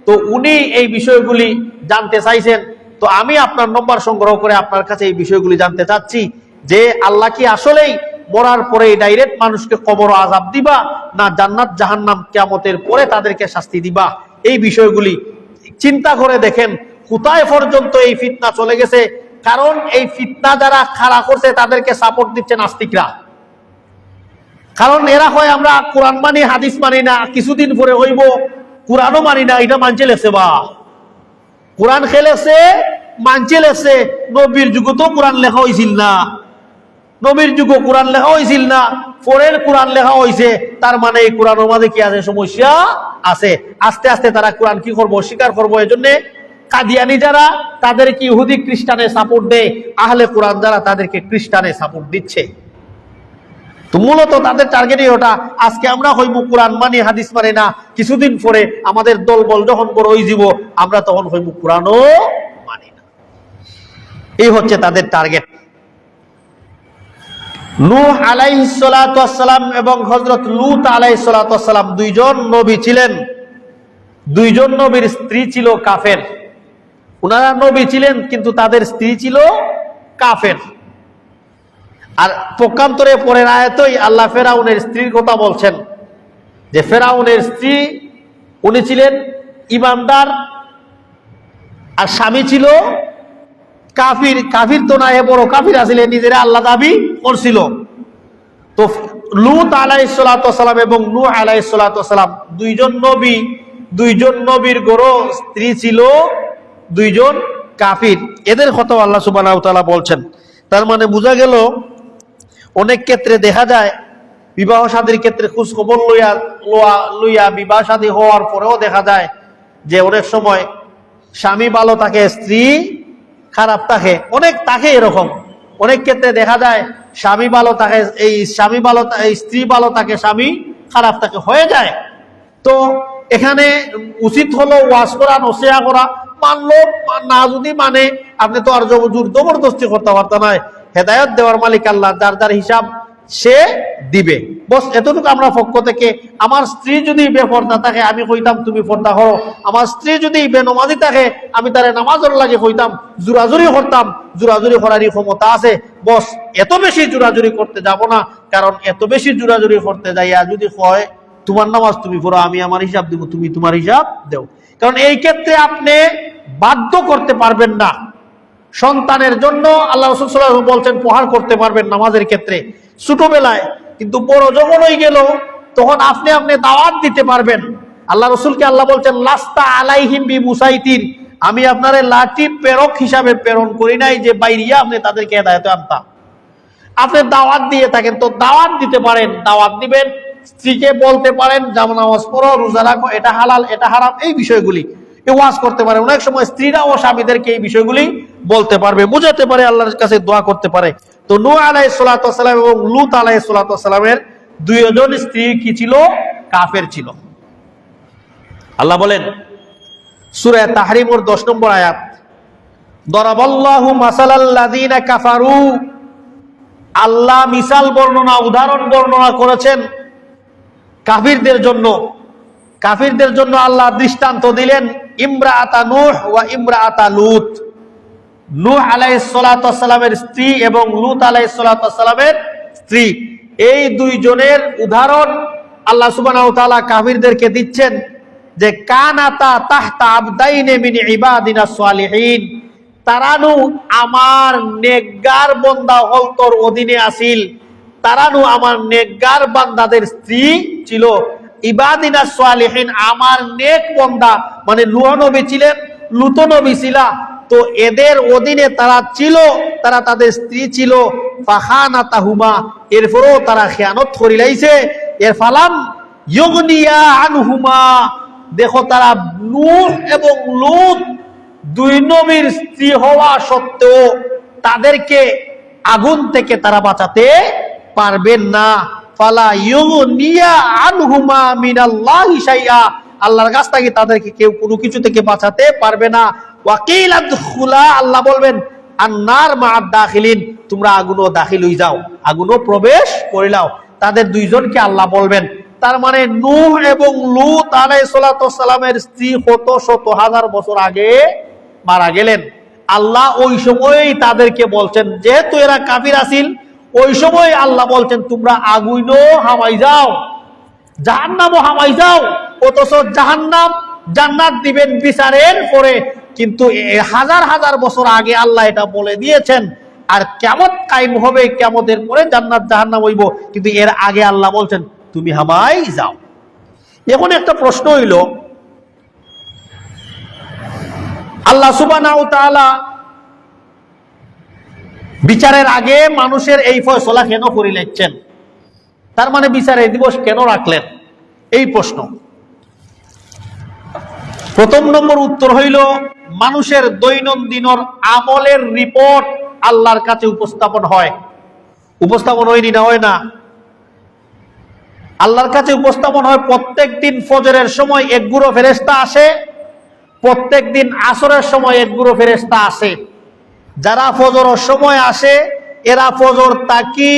তো উনি এই বিষয়গুলি জানতে চাইছেন। তো আমি আপনার নম্বর সংগ্রহ করে আপনার কাছে এই বিষয়গুলি জানতে চাচ্ছি যে আল্লাহ কি আসলেই মরার পরে ডাইরেক্ট মানুষকে কবর আযাব দিবা, না জান্নাত জাহান্নাম কিয়ামতের পরে তাদেরকে শাস্তি দিবা? এই বিষয়গুলি চিন্তা করে দেখেন কোথায় পর্যন্ত এই ফিতনা চলে গেছে। কারণ এই ফিতনা যারা খাড়া করছে তাদেরকে সাপোর্ট দিচ্ছে নাস্তিকরা। কারণ এরা হয় আমরা কোরআন মানি, হাদিস মানি না, কিছুদিন পরে হইব কোরআনও মানি না, এটা মানছে লেছে। বা কোরআন খেলেছে, মানছে লেছে। নবীর যুগ তো কোরআন লেখা হয়েছিল না, নবীর যুগ কোরআন লেখা হয়েছিল না, পরের কোরআন লেখা হয়েছে। তার মানে এই কোরআনের মাঝে কি আছে? সমস্যা আছে। আস্তে আস্তে তারা কোরআন কি করবো? স্বীকার করবো। এই জন্য কাদিয়ানি যারা, তাদেরকে ইহুদি খ্রিস্টানে সাপোর্ট দেয়, আহলে কোরআন যারা, তাদেরকে খ্রিস্টানে সাপোর্ট দিচ্ছে। তো মূলত তাদের টার্গেটই ওটা। আজকে আমরা হইব কোরআন মানি, হাদিস মানি না, কিছুদিন পরে আমাদের দলবল যখন বড় হয়ে যাব, আমরা তখন হইব কোরআনও মানি না। এই হচ্ছে তাদের টার্গেট। নূহ আলাইহিস সালাতু ওয়াস সালাম এবং হযরত লূত আলাইহিস সালাতু ওয়াস সালাম দুইজন নবী ছিলেন। দুইজন নবীর স্ত্রী ছিল কাফের। ওনারা নবী ছিলেন, কিন্তু তাদের স্ত্রী ছিল কাফের। আর পক্ষান্তরে পরের আয়াতেই আল্লাহ ফেরাউনের স্ত্রীর কথা বলছেন, যে ফেরাউনের স্ত্রী উনি ছিলেন ইমানদার, আর স্বামী ছিল কাফির। কাফির তো না, বড় কাফির আসলে, নিজেরা আল্লাহ দাবি করছিল। তো লূত আলাইহিস সালাতু ওয়াস সালাম এবং নূহ আলাইহিস সালাতু ওয়াস সালাম দুইজন নবী, দুইজন নবীর গড় স্ত্রী ছিল দুইজন কাফির। এদের কথা আল্লাহ সুবহানাহু ওয়া তাআলা বলছেন। তার মানে বোঝা গেল অনেক ক্ষেত্রে দেখা যায় বিবাহ শাদীর ক্ষেত্রে খোঁজ খবর লইয়া বিবাহ শাদী হওয়ার পরেও দেখা যায় যে অনেক সময় স্বামী ভালো থাকে, স্ত্রী খারাপ থাকে। অনেক থাকে এরকম। অনেক ক্ষেত্রে দেখা যায় স্বামী ভালো থাকে, এই স্ত্রী ভালো থাকে, স্বামী খারাপ থাকে, হয়ে যায়। তো এখানে উচিত হলো ওয়াজ করা, নসিহত করা। মানলো না, যদি মানে আপনি তো আর জোর জবরদস্তি করতে পারতেন না। হেদায়েত দেওয়ার মালিক আল্লাহ, যার যার হিসাব সে দিবে। বস এতটুকু আমরা পক্ষ থেকে, আমার স্ত্রী যদি বেপর্দা থাকে আমি কইতাম তুমি পর্দা করো, আমার স্ত্রী যদি বেনমাজি থাকে আমি তারে নামাজের লাগে কইতাম, জোরাজুরি করতাম। জোরাজুরি করারই ক্ষমতা আছে। বস এত বেশি জোরাজুরি করতে যাব না, কারণ এত বেশি জোরাজুরি করতে যাইয়া যদি হয় তোমার নামাজ তুমি পড়ো, আমি আমার হিসাব দিব, তুমি তোমার হিসাব দেও। কারণ এই ক্ষেত্রে আপনি বাধ্য করতে পারবেন না। সন্তানের জন্য আল্লাহ রাসূল সাল্লাল্লাহু আলাইহি ওয়াসাল্লাম বলছেন প্রহার করতে পারবেন নামাজের ক্ষেত্রে ছোটবেলায়, কিন্তু বড় যখন হয়ে গেল তখন আপনি দাওয়াত দিতে পারবেন। আল্লাহ রসুলকে আল্লাহ বলছেন লাস্তা আলাইহিম বিমুসাইতির, আমি আপনারে লাঠি প্রেরক হিসাবে প্রেরণ করি নাই যে বাইরিয়া আপনি তাদেরকে হেদায়েতে আনতাম। আপনি দাওয়াত দিয়ে থাকেন তো দাওয়াত দিতে পারেন, দাওয়াত দিবেন, স্ত্রীকে বলতে পারেন জামা নামাজ পড়ো, রোজা রাখো, এটা হালাল এটা হারাম, এই বিষয়গুলি ওয়াজ করতে পারে। অনেক সময় স্ত্রীরা ও স্বামীদেরকে এই বিষয়গুলি বলতে পারবে, বুঝাতে পারে, আল্লাহর কাছে দোয়া করতে পারে। তো নূহ আলাইহিস সালাতু ওয়াস সালাম এবং লূত আলাইহিস সালাতু ওয়াস সালামের দুইজন স্ত্রী কি ছিল? কাফের ছিল। আল্লাহ বলেন সূরা তাহরিমের 10 নম্বর আয়াত, দরাবাল্লাহু মাসালাল লাযিনা কাফারু, আল্লাহ মিসাল বর্ণনা, উদাহরণ বর্ণনা করেছেন কাফিরদের জন্য। কাফিরদের জন্য আল্লাহ দৃষ্টান্ত দিলেন ইমরাআতা নূহ ওয়া ইমরাআতা লূত। নূহ আলাইহিস সালাতু ওয়াস সালামের স্ত্রী এবং লূত আলাইহিস সালাতু ওয়াস সালামের স্ত্রী, এই দুইজনের উদাহরণ আল্লাহ সুবহানাহু ওয়া তাআলা কাফিরদেরকে দিচ্ছেন যে কানাতা তাহতা আবদাইনে মিন ইবাদিনা সালিহিন, তারানু আমার নেককার বান্দা হলতর অধীনে আসিল, তারানু আমার নেককার বান্দাদের স্ত্রী ছিল। ইবাদিনা সালিহিন আমার নেক বান্দা, মানে নূহ নবী ছিলেন, লূত নবী ছিলা, তো এদের অধীনে তারা ছিল, তারা তাদের স্ত্রী ছিল। ফাখানাতাহুমা, এরপরও তারা খেয়ানত করিলাইছে। এর ফালাম ইউগনিয়া আনহুমা, দেখো তারা নূহ এবং লূত দুই নবীর স্ত্রী হওয়া সত্ত্বেও তাদেরকে আগুন থেকে তারা বাঁচাতে পারবেন না। ফালা ইউগনিয়া আনহুমা মিনাল্লাহি শাইআ, আল্লাহর কাছ থেকে তাদেরকে কেউ কোনো কিছু থেকে বাঁচাতে পারবে না। ওয়াকিল আদখুলা, আল্লাহ বলবেন আন্নার মা'আদ দাখিলিন, তোমরা আগুনও দাখিল হয়ে যাও, আগুনও প্রবেশ করিলাও। তাদের দুইজনকে আল্লাহ বলবেন। তার মানে নূহ এবং লূত আলাইহিস সালাতু ওয়াস সালামের স্ত্রী কত শত হাজার বছর আগে মারা গেলেন। আল্লাহ ওই সময়ই তাদেরকে বলছেন, যেহেতু এরা কাফির আছিল, ওই সময় আল্লাহ বলছেন তোমরা আগুনও হামাই যাও, জাহান্নামও হামাই যাও। অথচ জাহান্নাম জান্নাত দিবেন বিচারের পরে, কিন্তু হাজার হাজার বছর আগে আল্লাহ এটা বলে দিয়েছেন। আর কিয়ামত কায়েম হবে, কিয়ামতের পরে জান্নাত জাহান্নাম হইব, কিন্তু এর আগে আল্লাহ বলছেন তুমি হামাই যাও। এখন একটা প্রশ্ন হইল, আল্লাহ সুবহানাহু ওয়া তাআলা বিচারের আগে মানুষের এই ফয়সালা কেন করিলেন? তার মানে বিচারের দিবস কেন রাখলেন? এই প্রশ্ন। প্রথম নম্বর উত্তর হইল, মানুষের দৈনন্দিনের আমলের রিপোর্ট আল্লাহর কাছে উপস্থাপন হয়। উপস্থাপন হয়নি না? হয় না? আল্লাহর কাছে উপস্থাপন হয়। প্রত্যেক দিন ফজরের সময় এক গুঁড়ো ফেরেশতা আসে, প্রত্যেক দিন আসরের সময় এক গুঁড়ো ফেরেশতা আসে। যারা ফজরের সময় আসে এরা ফজর তাকি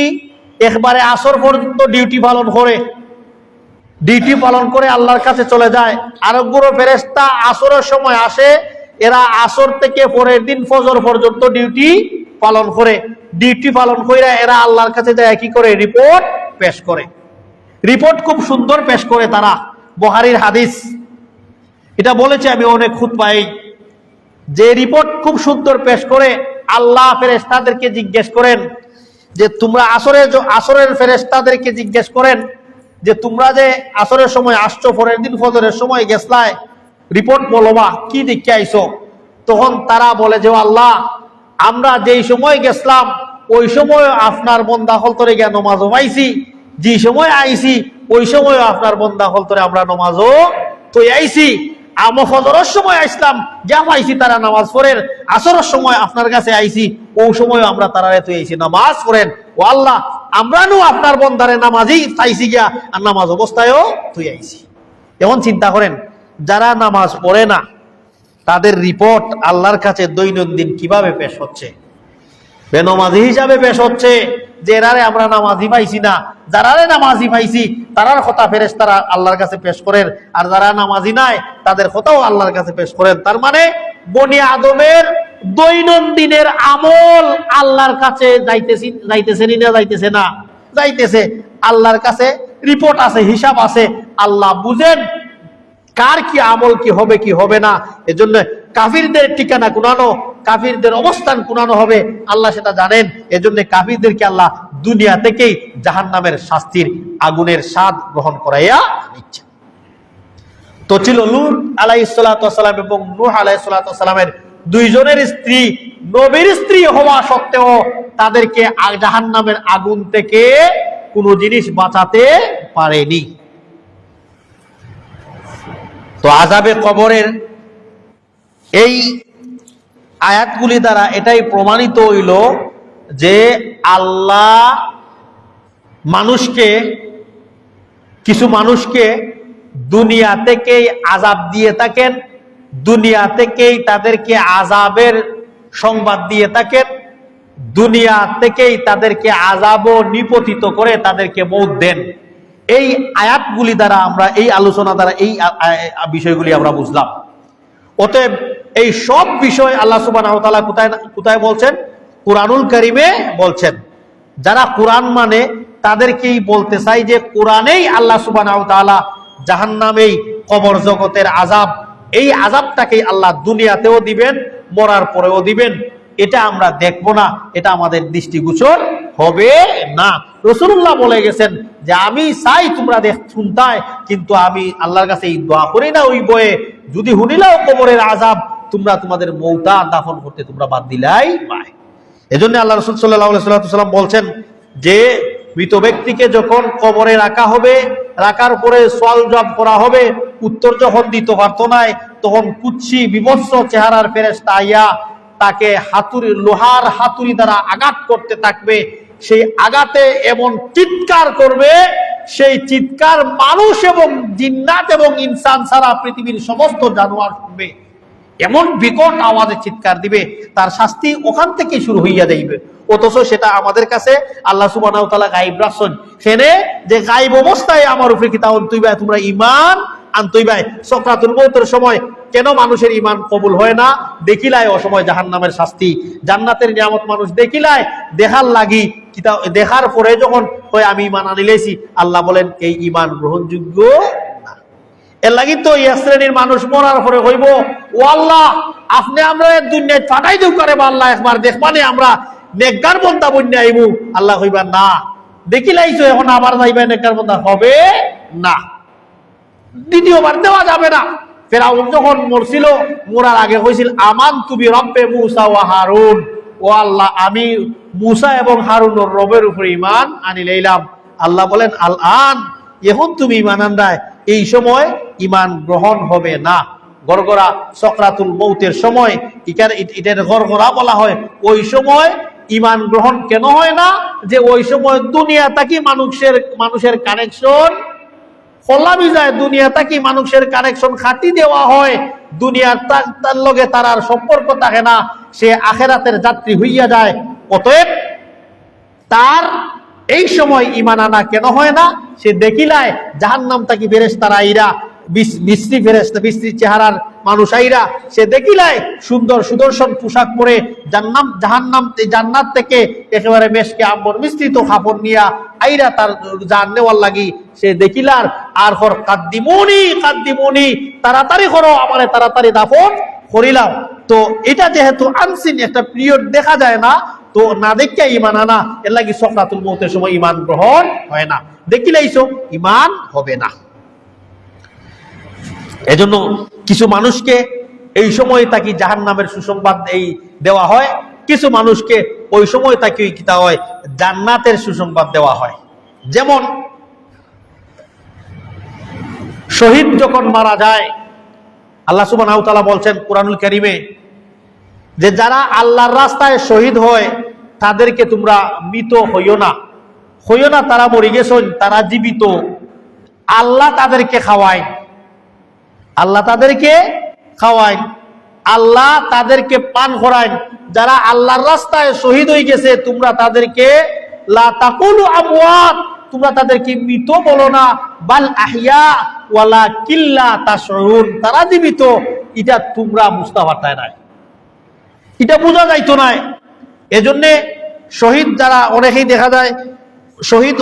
একবারে আসর পর্যন্ত ডিউটি পালন করে, ডিউটি পালন করে আল্লাহর কাছে চলে যায়। আর এক গুঁড়ো ফেরেশতা আসরের সময় আসে, এরা আসর থেকে পরের দিন ফজর পর্যন্ত ডিউটি পালন করে। ডিউটি পালন করে এরা আল্লাহর কাছে যায়, কি করে? রিপোর্ট পেশ করে। রিপোর্ট খুব সুন্দর পেশ করে তারা। বুখারীর হাদিস, এটা বলেছে আমি অনেক খুতবায়, যে রিপোর্ট খুব সুন্দর পেশ করে। আল্লাহ ফেরেশতাদেরকে জিজ্ঞেস করেন যে তোমরা আসরের ফেরেশতাদেরকে জিজ্ঞেস করেন যে তোমরা যে আসরের সময় আসছো, পরের দিন ফজরের সময় গেছলাই, রিপোর্ট বলবা কি দেখে আইছো? তখন তারা বলে যে আল্লাহ, আমরা যেই সময় গেছলাম ওই সময় আপনার বন্দা হলতরে গিয়ে নমাজও পাইছি, যে সময় আইছি ওই সময় আপনার বন্দা হলতরে আমরা নমাজও তো আইছি। আমরা ফজরের সময় আসলাম, যা পাইছি তারা নামাজ পড়েন। আসরের সময় আপনার কাছে আইছি, ওই সময় আমরা তারা তো আইছি নামাজ পড়েন। ও আল্লাহ, আমরা নো আপনার বন্দারে নামাজই চাইছি গিয়া, আর নামাজ অবস্থায়ও তুই আইছি। এখন চিন্তা করেন, যারা নামাজ পড়ে না তাদের রিপোর্ট আল্লাহর কাছে দৈনন্দিন কিভাবে পেশ হচ্ছে? বেনমাজি হিসাবে পেশ হচ্ছে যে এরারে আমরা নামাজি পাইছি না। যারারে নামাজি পাইছি তারার কথা ফেরেশতারা আল্লাহর কাছে পেশ করেন, আর যারা নামাজি নাই তাদের কথাও আল্লাহর কাছে পেশ করেন। তার মানে বনি আদমের দৈনন্দিনের আমল আল্লাহর কাছে যাইতেছে না? যাইতেছে না? যাইতেছে। আল্লাহর কাছে রিপোর্ট আছে, হিসাব আছে। আল্লাহ বুঝেন কার কি আমল, কি হবে কি হবে না। এজন্য কাফিরদের ঠিকানা কুনানো, কাফিরদের অবস্থান কুনানো হবে, আল্লাহ সেটা জানেন। এজন্য কাফিরদেরকে আল্লাহ দুনিয়া থেকেই জাহান্নামের শাস্তির আগুনের স্বাদ গ্রহণ করাইয়া নিচ্ছে। তো ছিল লূত আলাইহিস সালাতু ওয়াস সালাম এবং নূহ আলাইহিস সালাতু ওয়াস সালামের দুইজনের স্ত্রী, নবীর স্ত্রী হওয়া সত্ত্বেও তাদেরকে জাহান্নামের আগুন থেকে কোনো জিনিস বাঁচাতে পারেনি। তো আযাবে কবরের এই আয়াতগুলি দ্বারা এটাই প্রমাণিত হইল যে আল্লাহ কিছু মানুষকে দুনিয়া থেকেই আযাব দিয়ে থাকেন, দুনিয়া থেকেই তাদেরকে আযাবের সংবাদ দিয়ে থাকেন, দুনিয়া থেকেই তাদেরকে আযাবও নিপতিত করে তাদেরকে মউত দেন। এই আয়াতগুলি দ্বারা আমরা, এই আলোচনা দ্বারা এই বিষয়গুলি আমরা বুঝলাম। অতএব এই সব বিষয় আল্লাহ সুবহানাহু ওয়া তাআলা কোথায় বলছেন? কুরআনুল কারীমে বলছেন। যারা কুরআন মানে তাদেরকেই বলতে চাই যে কুরআনেই আল্লাহ সুবহানাহু ওয়া তাআলা জাহান্নামেই কবর জগতের আযাব, এই আযাবটাকেই আল্লাহ দুনিয়াতেও দিবেন, মরার পরেও দিবেন। এটা আমরা দেখব না, এটা আমাদের দৃষ্টিগোচর হবে না। রাসূলুল্লাহ বলে গেছেন যে আমি চাই তোমরা শুনতায়, কিন্তু আমি আল্লাহর কাছে এই দোয়া করি না ওই বয়ে, যদি শুনিলাও কবরের আযাব তোমরা তোমাদের মৌতা দাফন করতে তোমরা বাদ দিলাই পাই। এজন্য আল্লাহ রাসূল সাল্লাল্লাহু আলাইহি ওয়াসাল্লাম বলছেন যে মৃত ব্যক্তিকে যখন কবরে রাখা হবে, রাখার পরে সওয়াল জবাব করা হবে, উত্তর যখন দিতে পারতো না, তখন কুৎসি বিভৎস চেহারার ফেরেশতা আইয়া তাকে লোহার হাতুড়ি দ্বারা আঘাত করতে থাকবে। সেই আঘাতে এমন চিৎকার করবে, সেই চিৎকার মানুষ এবং জিন্নাত এবং ইনসান ছাড়া পৃথিবীর সমস্ত জানোয়ার শুনবে। এমন বিকট আওয়াজে চিৎকার দিবে, তার শাস্তি ওখান থেকে শুরু হইয়া যাইবে। অথচ সেটা আমাদের কাছে আল্লাহ সুবহানাহু ওয়া তাআলা গায়ব রাখছেন। সেনে যে গায়ব অবস্থায় আমার উপরে কিতাব তুইবা তোমরা ঈমান আনতইবাই। সাকরাতুল মউতের সময় কেন মানুষের ঈমান কবুল হয় না? দেখিলাই অসময় জাহান্নামের শাস্তি, জান্নাতের নিয়ামত মানুষ দেখিলাই, দেখার লাগি কিতাব দেখার পরে যখন কয় আমি ঈমান আনিলেছি, আল্লাহ বলেন এই ঈমান গ্রহণযোগ্য না। এর লাগি তো এই শ্রেণীর মানুষ মরার পরে হইব, ও আল্লাহ আপনি আমরা দুনিয়ায় ফাটাই দেব করে বা আল্লাহ একবার দেখবানে আমরা নেককার বান্দা বন্যা আইবো। আল্লাহ কইবা না, দেখিলাইছো এখন আবার যাইবা নেককার বান্দা হবে না, দ্বিতীয়বার দেওয়া যাবে না। ফেরাউন যখন মরছিল, মরার আগে কইছিল আমানতু বিরব্বি মূসা ওয়া হারুন, ও আল্লাহ আমি মূসা এবং হারুনের রবের উপরে ঈমান আনি লইলাম। আল্লাহ বলেন আল আন, এখন তুমি ঈমান আনরায়, এই সময় ঈমান গ্রহণ হবে না। গরগরা সাকরাতুল মউতের সময়, এটার গরগরা বলা হয়। ওই সময় ঈমান গ্রহণ কেন হয় না? যে ওই সময় দুনিয়া থাকি মানুষের কানেকশন খোলামি যায়, দুনিয়া থাকি মানুষের কানেকশন খাটি দেওয়া হয়, দুনিয়ার তার লগে তার আর সম্পর্ক থাকে না, সে আখেরাতের যাত্রী হইয়া যায়। অতএব তার এই সময় ঈমান আনা কেন হয় না? সে দেখিলায় জাহান্নাম থাকি ফেরেশতারা আইরা, বিশ্রী ফেরেশতা, বিশ্রী চেহারার মানুষ আইরা, সে দেখিলায় সুন্দর সুদর্শন পোশাক পরে জান্নাত থেকে একেবারে মেশকে আম্বর মিশ্রিত কাপড় নিয়া আইরা তার জান নেওয়ার লাগি, সে দেখিলার আর হর কাদ্দিমুনি কাদ্দিমুনি, তাড়াতাড়ি করো আমারে তাড়াতাড়ি দাফন করিলাম। তো এটা যেহেতু আনসিন একটা পিরিয়ড দেখা যায় না, তো না দেখিয়া ঈমান আনা, এর লাগি সাকরাতুল মউতের সময় ঈমান গ্রহণ হয় না। দেখিলাইছো ঈমান হবে না। এজন্য কিছু মানুষকে এই সময় তাকে জাহান্নামের সুসংবাদ দেওয়া হয়, কিছু মানুষকে ওই সময় তাকে কিতা হয় জান্নাতের সুসংবাদ দেওয়া হয়। যেমন শহীদ যখন মারা যায়, আল্লাহ সুবহানাহু ওয়া তাআলা বলছেন কুরআনুল কারীমে যে যারা আল্লাহর রাস্তায় শহীদ হয় তাদেরকে তোমরা মৃত হইও না, তারা মরে গেছেন, তারা জীবিত, আল্লাহ তাদেরকে খাওয়ায়, আল্লাহ তাদেরকে খাওয়ায়, আল্লাহ তাদেরকে পান করায়। যারা আল্লাহর রাস্তায় শহীদ হয়ে গেছে তোমরা তাদেরকে লা তাকুলু আমওয়াত, তোমরা তাদেরকে মৃত বলো না, বাল আহইয়া ওয়ালাকিন লা তাশউরুন, তারা জীবিত, এটা তোমরা বুঝতে পারতাই না, এটা বোঝা যাইতো না। এজন্য শহীদ যারা অনেকেই দেখা যায়, শহীদ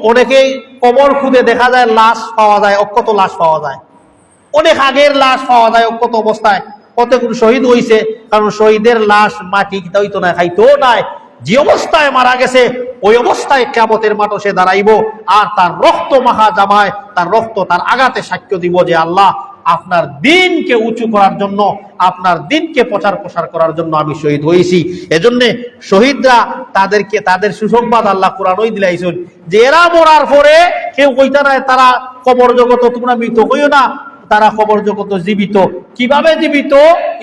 অনেকেই কবর খুঁজে দেখা যায় লাশ পাওয়া যায়, অক্ষত লাশ পাওয়া যায়, অনেক আগের লাশ পাওয়া যায় অক্ষত অবস্থায়। কত শহীদ হইছে, কারণ শহীদের লাশ মাটি হইতো না, খাইতো নাই, যে অবস্থায় মারা গেছে ওই অবস্থায় কিয়ামতের মাঠে সে দাঁড়াইব, আর তার রক্ত মাখা জামায়, তার রক্ত তার আঘাতে সাক্ষ্য দিব যে আল্লাহ আপনার দিনকে উঁচু করার জন্য, আপনার দিনকে প্রচার প্রসার করার জন্য আমি শহীদ হয়েছি। এজন্য শহীদরা তাদেরকে তাদের সুসংবাদ আল্লাহ কোরআনই দিলাইছেন যে এরা মরার পরে কেউ কইতা নাই তারা কবর জগত তোমরা মৃত হইও না, তারা কবর জগত জীবিত। কিভাবে জীবিত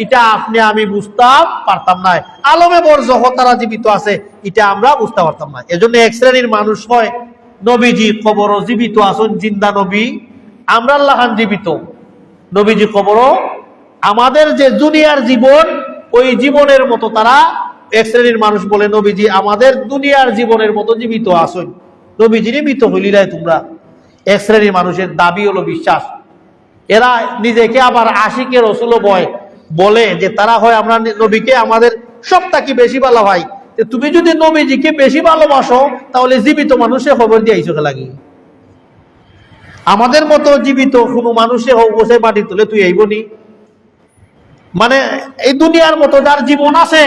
এটা আপনি আমি বুঝতাম পারতাম না, আলমে বরজখ তারা জীবিত আছে এটা আমরা বুঝতে পারতাম না। এজন্য এক শ্রেণীর মানুষ হয় নবীজি কবরও জীবিত আছেন, জিন্দা নবী, আমরা আল্লাহ খান জীবিত, নবীজি কবরও আমাদের যে দুনিয়ার জীবন ওই জীবনের মতো তারা এক শ্রেণীর মানুষ বলে নবীজি আমাদের দুনিয়ার জীবনের মতো জীবিত আছেন, নবীজি জীবিত হইলিলাই তোমরা। এক শ্রেণীর মানুষের দাবি হলো বিশ্বাস। এরা নিজেকে আবার আশিকে রসুল বলে যে তারা হয় আমরা নবীকে আমাদের সবটাকে বেশি ভালো হয়। তুমি যদি নবীজিকে বেশি ভালোবাসো তাহলে জীবিত মানুষে খবর দিয়ে আইসো লাগে, আমাদের মতো জীবিত কোনো মানুষে বসে মাটি তুলে তুই আইবনি। মানে এই দুনিয়ার মতো যার জীবন আছে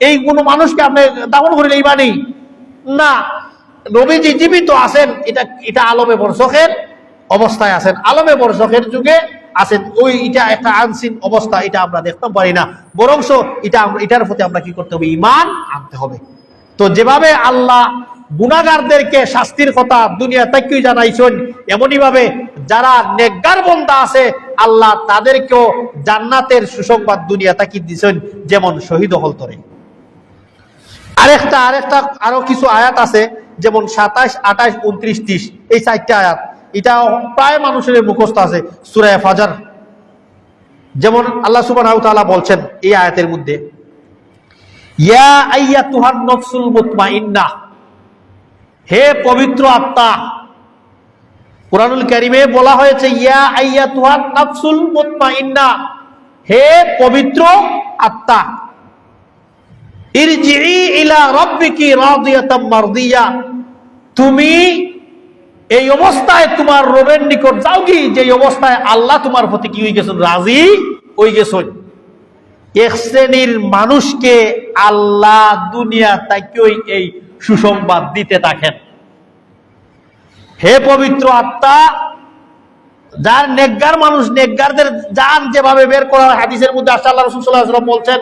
এই কোনো মানুষকে আপনি দাফন করে লইবানি না, নবীজি জীবিত আছেন, এটা আলমে বরজখের অবস্থায় আছেন, আলমে বরজখের যুগে আছেন। ওই এটা একটা আনসিন অবস্থা, এটা আমরা দেখতে পারি না, বরংস এটার প্রতি আমরা কি করতে হবে, ঈমান আনতে হবে। তো যেভাবে আল্লাহ গুনাহগারদেরকে শাস্তির কথা দুনিয়া থেকে জানাইছেন, এমনই ভাবে যারা নেককার বান্দা আছে আল্লাহ তাদেরকেও জান্নাতের সুসংবাদ দুনিয়া থেকে দিয়েছেন, যেমন শহীদ হল তরে। আরো কিছু আয়াত আছে, যেমন 27, 28, 29, 30 এই 4টা আয়াত, এটা প্রায় মানুষের মুখস্থ আছে সূরা ফাজর। যেমন আল্লাহ সুবহানাহু ওয়া তাআলা বলছেন এই আয়াতের মধ্যে, ইয়া আইয়াতুহান নাফসুল মুতমাইন্নাহ, হে পবিত্র আত্মা। কুরআনুল কারীমে বলা হয়েছে ইয়া আইয়াতুহান নাফসুল মুতমাইন্নাহ, হে পবিত্র আত্মা, ইরজিই ইলা রাব্বিকি রাদিয়াতাম মারদিয়া, তুমি এই অবস্থায় তোমার রবের নিকট যাও কি যে অবস্থায় আল্লাহ তোমার প্রতি কি হয়ে গেছেন, রাজি হয়ে গেছেন। এক শ্রেণীর মানুষকে আল্লাহ দুনিয়া তাকেই এই সুসংবাদ দিতে থাকেন, হে পবিত্র আত্মা, যার নেককার মানুষ, নেককারদের জান যেভাবে বের করা হয়, হাদিসের মধ্যে আসছে আল্লাহ রাসূল সাল্লাল্লাহু আলাইহি ওয়াসাল্লাম বলছেন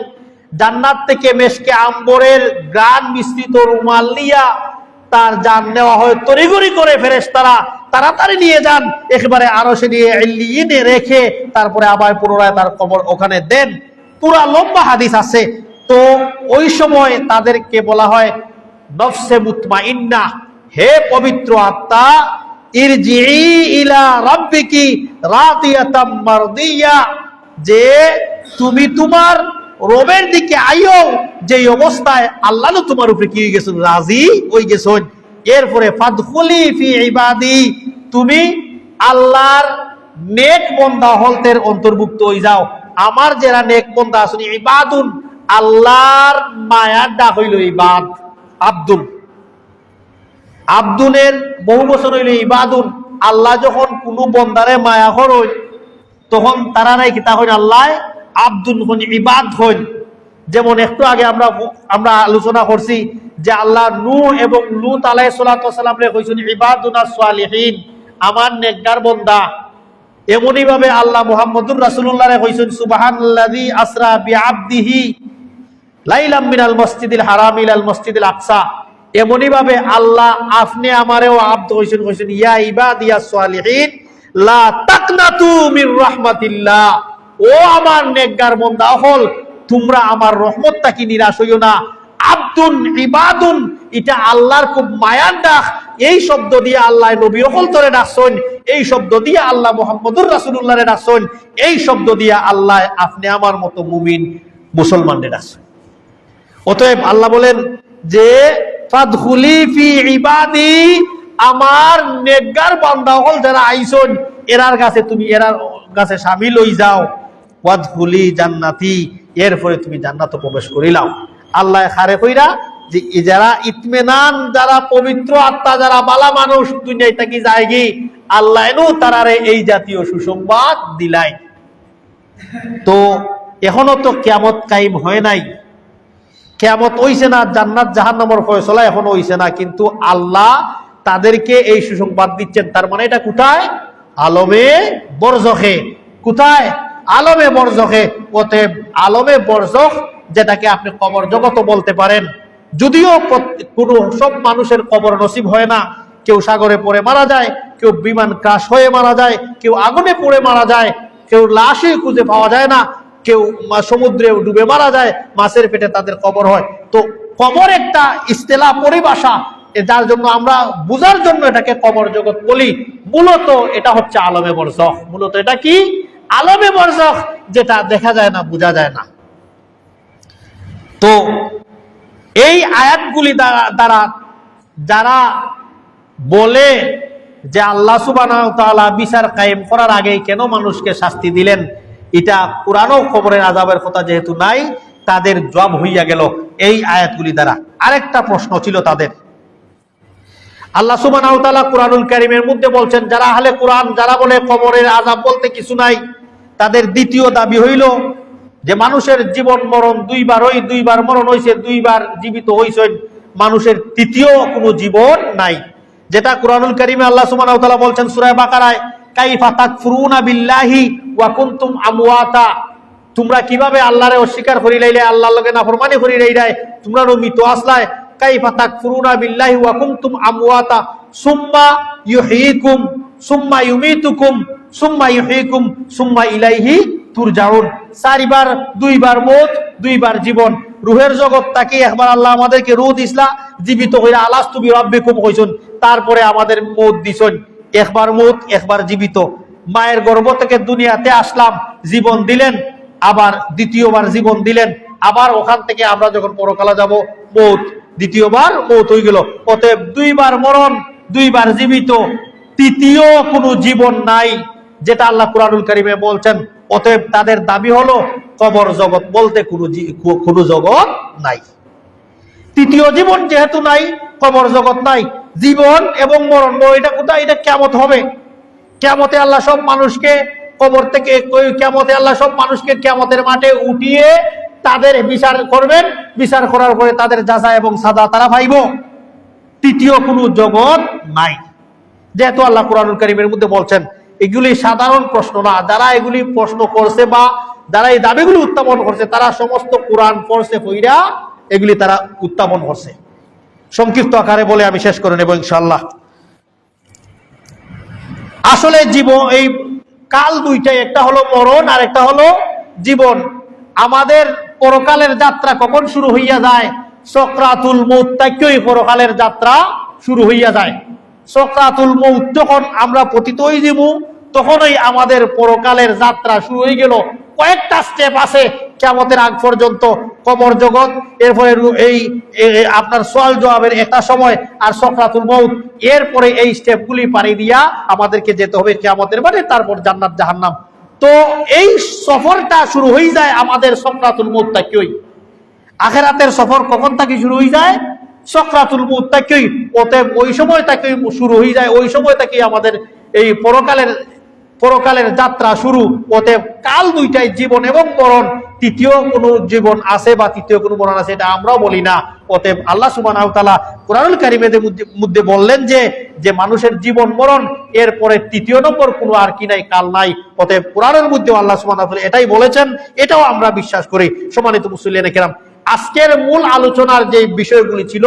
জান্নাত থেকে মেশকে আম্বরের গান মিশ্রিত রুমাল নিয়া তার জান নেওয়া হয় তড়িঘড়ি করে, ফেরেশতারা তাড়াতাড়ি নিয়ে যান, একেবারে আরশে নিয়ে ইল্লিয়িনে রেখে তারপরে আবার পুনরায় তার কবর ওখানে দেন। পুরা লম্বা হাদিস আছে। তো ওই সময় তাদেরকে বলা হয় নফসে মুতমাইন্নাহ, হে পবিত্র আত্মা, ইরজিই ইলা রাব্বিকি রাদিয়াতাম মারদিয়া, যে তুমি তোমার রবের দিকে আইও যে অবস্থায় আল্লাহ তোমার উপরে কি হয়ে গেছেন, রাজি হয়ে গেছেন। এরপরে ফাদখুলি ফি ইবাদি, তুমি আল্লাহর নেক বান্দা হলতের অন্তর্ভুক্ত হয়ে যাও। আমার যারা নেক বান্দা আছেন, ইবাদুন, আল্লাহর মায়ার ডাক হইল ইবাদ, আব্দুল, আব্দুলের বহু বছর হইল ইবাদুন। আল্লাহ যখন কোনো বন্দারে মায়া করেন তখন তারা নাই কি তা হইন আল্লাহ আব্দুল হন, ইবাদ হইন। যেমন একটু আগে আমরা আলোচনা করছি যে আল্লাহ নূহ এবং লূত আলাইহিস সালাতু ওয়াস সালাম রে কইছেন ইবাদুনাস সালিহিন, আমার নেককার বান্দা। এমনই ভাবে আল্লাহ মুহাম্মদুর রাসূলুল্লাহ রে কইছেন সুবহানাল্লাযী আসরা বিআবদিহি লাইলাম মিনাল মসজিদিল হারাম ইলাল মসজিদিল আকসা। এমনই ভাবে আল্লাহ আপনি আমারেও আব্দ কইছেন ইয়া ইবাদিয়াস সালিহিন লা তাকনাতু মির রাহমাতিল্লাহ, ও আমার নেককার বান্দা হল তোমরা আমার রহমত থেকে নিরাশ হইও না। আব্দুন ইবাদুন, এটা আল্লাহর খুব মায়ার ডাক। এই শব্দ দিয়ে আল্লাহ নবী হল তরে ডাকছেন, এই শব্দ দিয়ে আল্লাহ মুহাম্মদুর রাসূলুল্লাহ রে ডাকছেন, এই শব্দ দিয়ে আল্লাহ আপনি আমার মতো মুমিন মুসলমানদের ডাকছেন। অতএব আল্লাহ বলেন যে ফাদখুলি ফি ইবাদি, আমার নেককার বান্দা হল যারা আইছেন এরার কাছে তুমি এরার কাছে শামিল হই যাও। ওয়াদখুলি জান্নাতি, এরপরে তুমি জান্নাতে প্রবেশ করিলাও। আল্লাহ খারে কইরা যে যারা ইতমিনান, যারা পবিত্র আত্মা, যারা বালা মানুষ দুনিয়ায় থাকি যায়গি, আল্লাহ এনো তারারে এই জাতীয় সুসংবাদ দিলাই। তো এখনো তো কিয়ামত কায়েম হয় নাই, কিয়ামত হইছে না, জান্নাত জাহান্নামের ফয়সালা এখনো হইছে না, কিন্তু আল্লাহ তাদেরকে এই সুসংবাদ দিচ্ছেন। তার মানে এটা কোথায়, আলমে বরজখে। কোথায়? আলমে বরজখে। অতএব আলমে বরজখ, যেটাকে আপনি কবর জগৎ বলতে পারেন, যদিও কোনো সব মানুষের কবর নসিব হয় না। কেউ সাগরে পড়ে মারা যায়, কেউ বিমান ক্রাশ হয়ে মারা যায়, কেউ আগুনে পড়ে মারা যায়, কেউ লাশই খুঁজে পাওয়া যায় না, কেউ সমুদ্রে ডুবে মারা যায়, মাছের পেটে তাদের কবর হয়। তো কবর একটা ইস্তেলাহ পরিভাষা, যার জন্য আমরা বুঝার জন্য এটাকে কবর জগৎ বলি। মূলত এটা হচ্ছে আলমে বরজখ। মূলত এটা কি? আলমে বরজখ, যেটা দেখা যায় না, বোঝা যায় না। তো এই আয়াতগুলি দ্বারা যারা বলে যে আল্লাহ সুবহানাহু ওয়া তাআলা বিচার কায়েম করার আগেই কেন মানুষকে শাস্তি দিলেন, এটা কোরআনও কবরের আযাবের কথা যেহেতু নাই, তাদের জবাব হইয়া গেল এই আয়াতগুলি দ্বারা। আরেকটা প্রশ্ন ছিল তাদের। আল্লাহ সুবহানাহু ওয়া তাআলা কুরআনুল কারীমের মধ্যে বলছেন, যারা আহলে কোরআন, যারা বলে কবরের আযাব বলতে কিছু নাই, তাদের দ্বিতীয় দাবি হইল যে মানুষের জীবন মরণ দুইবার মরণ হইছে, দুইবার জীবিত হইছেন, মানুষের তৃতীয় কোনো জীবন নাই। যেটা কুরআনুল কারীমে আল্লাহ সুবহানাহু ওয়া তাআলা বলছেন সূরা বাকারায়, কাইফা তাকফুরুনা বিল্লাহি ওয়া কুনতুম আমওয়াতা, তোমরা কিভাবে আল্লাহরে অস্বীকার করি লাইলে, আল্লাহর লগে নাফরমানি করি লাইলাই, তোমরা মৃত আসলায়। কাইফা তাকফুরুনা বিল্লাহি ওয়া কুনতুম আমওয়াতা সুম্মা ইউহয়িকুম সুম্মা ইউমীতুকুম সুম্মা ইউহয়িকুম সুম্মা ইলাইহি তুরজাউন। চারবার, দুইবার মওত, দুইবার জীবন। রূহের জগৎ থেকে একবার আল্লাহ আমাদেরকে রূহ দিছলা, জীবিত হইরা আলাস্তু বিরাব্বিকুম কইছেন, তারপরে আমাদের মওত দিছেন। একবার মওত, একবার জীবিত। মায়ের গর্ভ থেকে দুনিয়াতে আসলাম, জীবন দিলেন, আবার দ্বিতীয়বার জীবন দিলেন, আবার ওখান থেকে আমরা যখন পরকালে যাব, মওত, দ্বিতীয়বার মওত হয়ে গেল। অতএব দুইবার মরণ, দুইবার জীবিত, তৃতীয় কোনো জীবন নাই, যেটা আল্লাহ কুরআনুল কারীমে বলছেন। অতএব তাদের দাবি হলো কবর জগৎ বলতে কোনো জগৎ নাই। তৃতীয় জীবন যেহেতু নাই, কবর জগৎ নাই। জীবন এবং মরণ, এটা কোথায়? এটা কিয়ামত হবে। কিয়ামতে আল্লাহ সব মানুষকে কবর থেকে, কিয়ামতে আল্লাহ সব মানুষকে কিয়ামতের মাঠে উঠিয়ে তাদের বিচার করবেন। বিচার করার পরে তাদের যাজা এবং সাজা তারা পাইব। তৃতীয় কোনো জগৎ নাই, যেহেতু আল্লাহ কুরআনুল কারীমের মধ্যে বলছেন। এগুলি সাধারণ প্রশ্ন না। যারা এগুলি প্রশ্ন করছে বা যারা এই দাবিগুলি উত্থাপন করছে, তারা সমস্ত কোরআন পড়ছে, পড়া এগুলি তারা উত্থাপন করছে। সংক্ষিপ্ত আকারে বলে আমি শেষ করে নেব ইনশাআল্লাহ। আসলে জীবন, এই কাল দুইটাই, একটা হলো মরণ আর একটা হলো জীবন। আমাদের পরকালের যাত্রা কখন শুরু হইয়া যায়? সকরাতুল মউত থেকেই পরকালের যাত্রা শুরু হইয়া যায়। সকরাতুল মউত যখন আমরা পতিত হয়ে যাব, তখনই আমাদের পরকালের যাত্রা শুরু হয়ে গেল। কয়েকটা স্টেপ আছে কিয়ামতের আগ পর্যন্ত। কবর জগৎ, এরপরে এই আপনার সওয়াল জবাবের একটা সময়, আর সকরাতুল মউত। এরপরে এই স্টেপগুলি পাড়ি দিয়া আমাদেরকে যেতে হবে কিয়ামতের মাঠে, তারপর জান্নাত জাহান্নাম। তো এই সফরটা শুরু হয়ে যায় আমাদের সকরাতুল মউত থেকেই। আখিরাতের সফর কখন থেকে শুরু হয়ে যায়? সকরাতুল মউত থেকেই। অতএব ওই সময় থেকেই শুরু হয়ে যায়, ওই সময় থেকেই আমাদের এই পরকালের যাত্রা শুরু। অতএব কাল দুইটাই, জীবন এবং মরণ। তৃতীয় কোনো জীবন আছে বা তৃতীয় কোনো মরণ আছে, এটা আমরাও বলি না। অতএব আল্লাহ সুবহানাহু ওয়া তাআলা কুরআনুল কারীমের মধ্যে বললেন যে মানুষের জীবন মরণ, এরপরে তৃতীয় নম্বর কোনো আর কি নাই, কাল নাই। অতএব কোরআনের মধ্যে আল্লাহ সুবহানাহু ওয়া তাআলা এটাই বলেছেন, এটাও আমরা বিশ্বাস করি। সম্মানিত মুসলিম কেরাম, আজকের মূল আলোচনার যে বিষয়গুলি ছিল,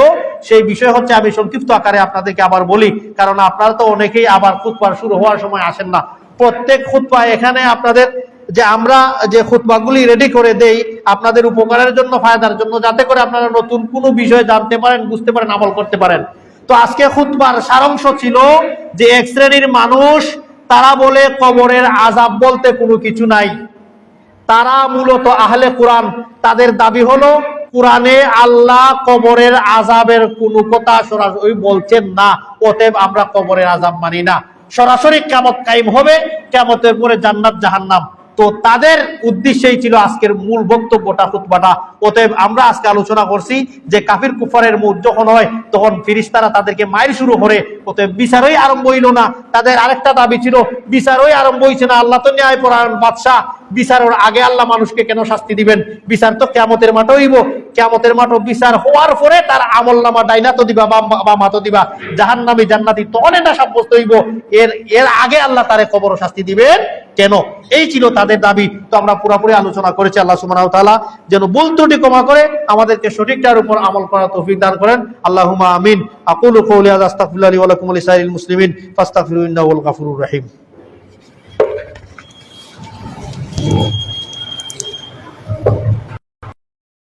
সেই বিষয় হচ্ছে, আমি সংক্ষিপ্ত আকারে আপনাদেরকে আবার বলি, কারণ আপনারা তো অনেকেই আবার খুতবা শুরু হওয়ার সময় আসেন না। প্রত্যেক খুতবা এখানে আপনাদের যে আমরা যে খুতবাগুলি রেডি করে দেই আপনাদের উপকারের জন্য, ফায়দার জন্য, যাতে করে আপনারা নতুন কোনো বিষয় জানতে পারেন, বুঝতে পারেন, আমল করতে পারেন। তো আজকে খুতবার সারাংশ ছিল যে এক শ্রেণীর মানুষ, তারা বলে কবরের আযাব বলতে কোনো কিছু নাই। তারা মূলত আহলে কোরআন। তাদের দাবি হলো কোরআনে আল্লাহ কবরের আযাবের কোনো কথা সরাসরি বলছেন না, অতএব আমরা কবরের আযাব মানি না। সরাসরি কিয়ামত কায়েম হবে, কিয়ামতের পরে জান্নাত জাহান্নাম। তো তাদের উদ্দেশ্যই ছিল আজকের মূল বক্তব্যটা, খুতবাটা। অতএব আমরা আজকে আলোচনা করছি যে কাফির কুফারের মউত যখন হয়, তখন ফেরেশতারা তাদেরকে মাইর শুরু করে। অতএব বিচারই আরম্ভ হইল না। তাদের আরেকটা দাবি ছিল, বিচারই আরম্ভ হইছে না, আল্লাহ তো ন্যায় পরায়ণ বাদশা, বিচারের আগে আল্লাহ মানুষকে কেন শাস্তি দিবেন? বিচার তো কিয়ামতের মাঠে হইব। কিয়ামতের মাঠে বিচার হওয়ার পরে তার আমলনামা ডাইনা তো দিবা বা মাতো দিবা, জাহান্নামী জান্নাতি তো অনেকটা সাব্যস্ত হইব। এর আগে আল্লাহ তারে কবর শাস্তি দিবেন কেন? এই ছিল তাদের দাবি। তো আমরা পুরোপুরি আলোচনা করেছি। আল্লাহ সুবহানাহু ওয়া তাআলা যেন ভুল ত্রুটি ক্ষমা করে আমাদেরকে সঠিকটার উপর আমল করার তৌফিক দান করেন। আল্লাহুম্মা আমিন। আকুলু কওলি হাযা আস্তাগফিরুল্লাহ লি ওয়া লাকুম ওয়া লিসাইরিল মুসলিমিন ফাস্তাগফিরু ইন্নাহু হুয়াল গাফুরুর রহিম।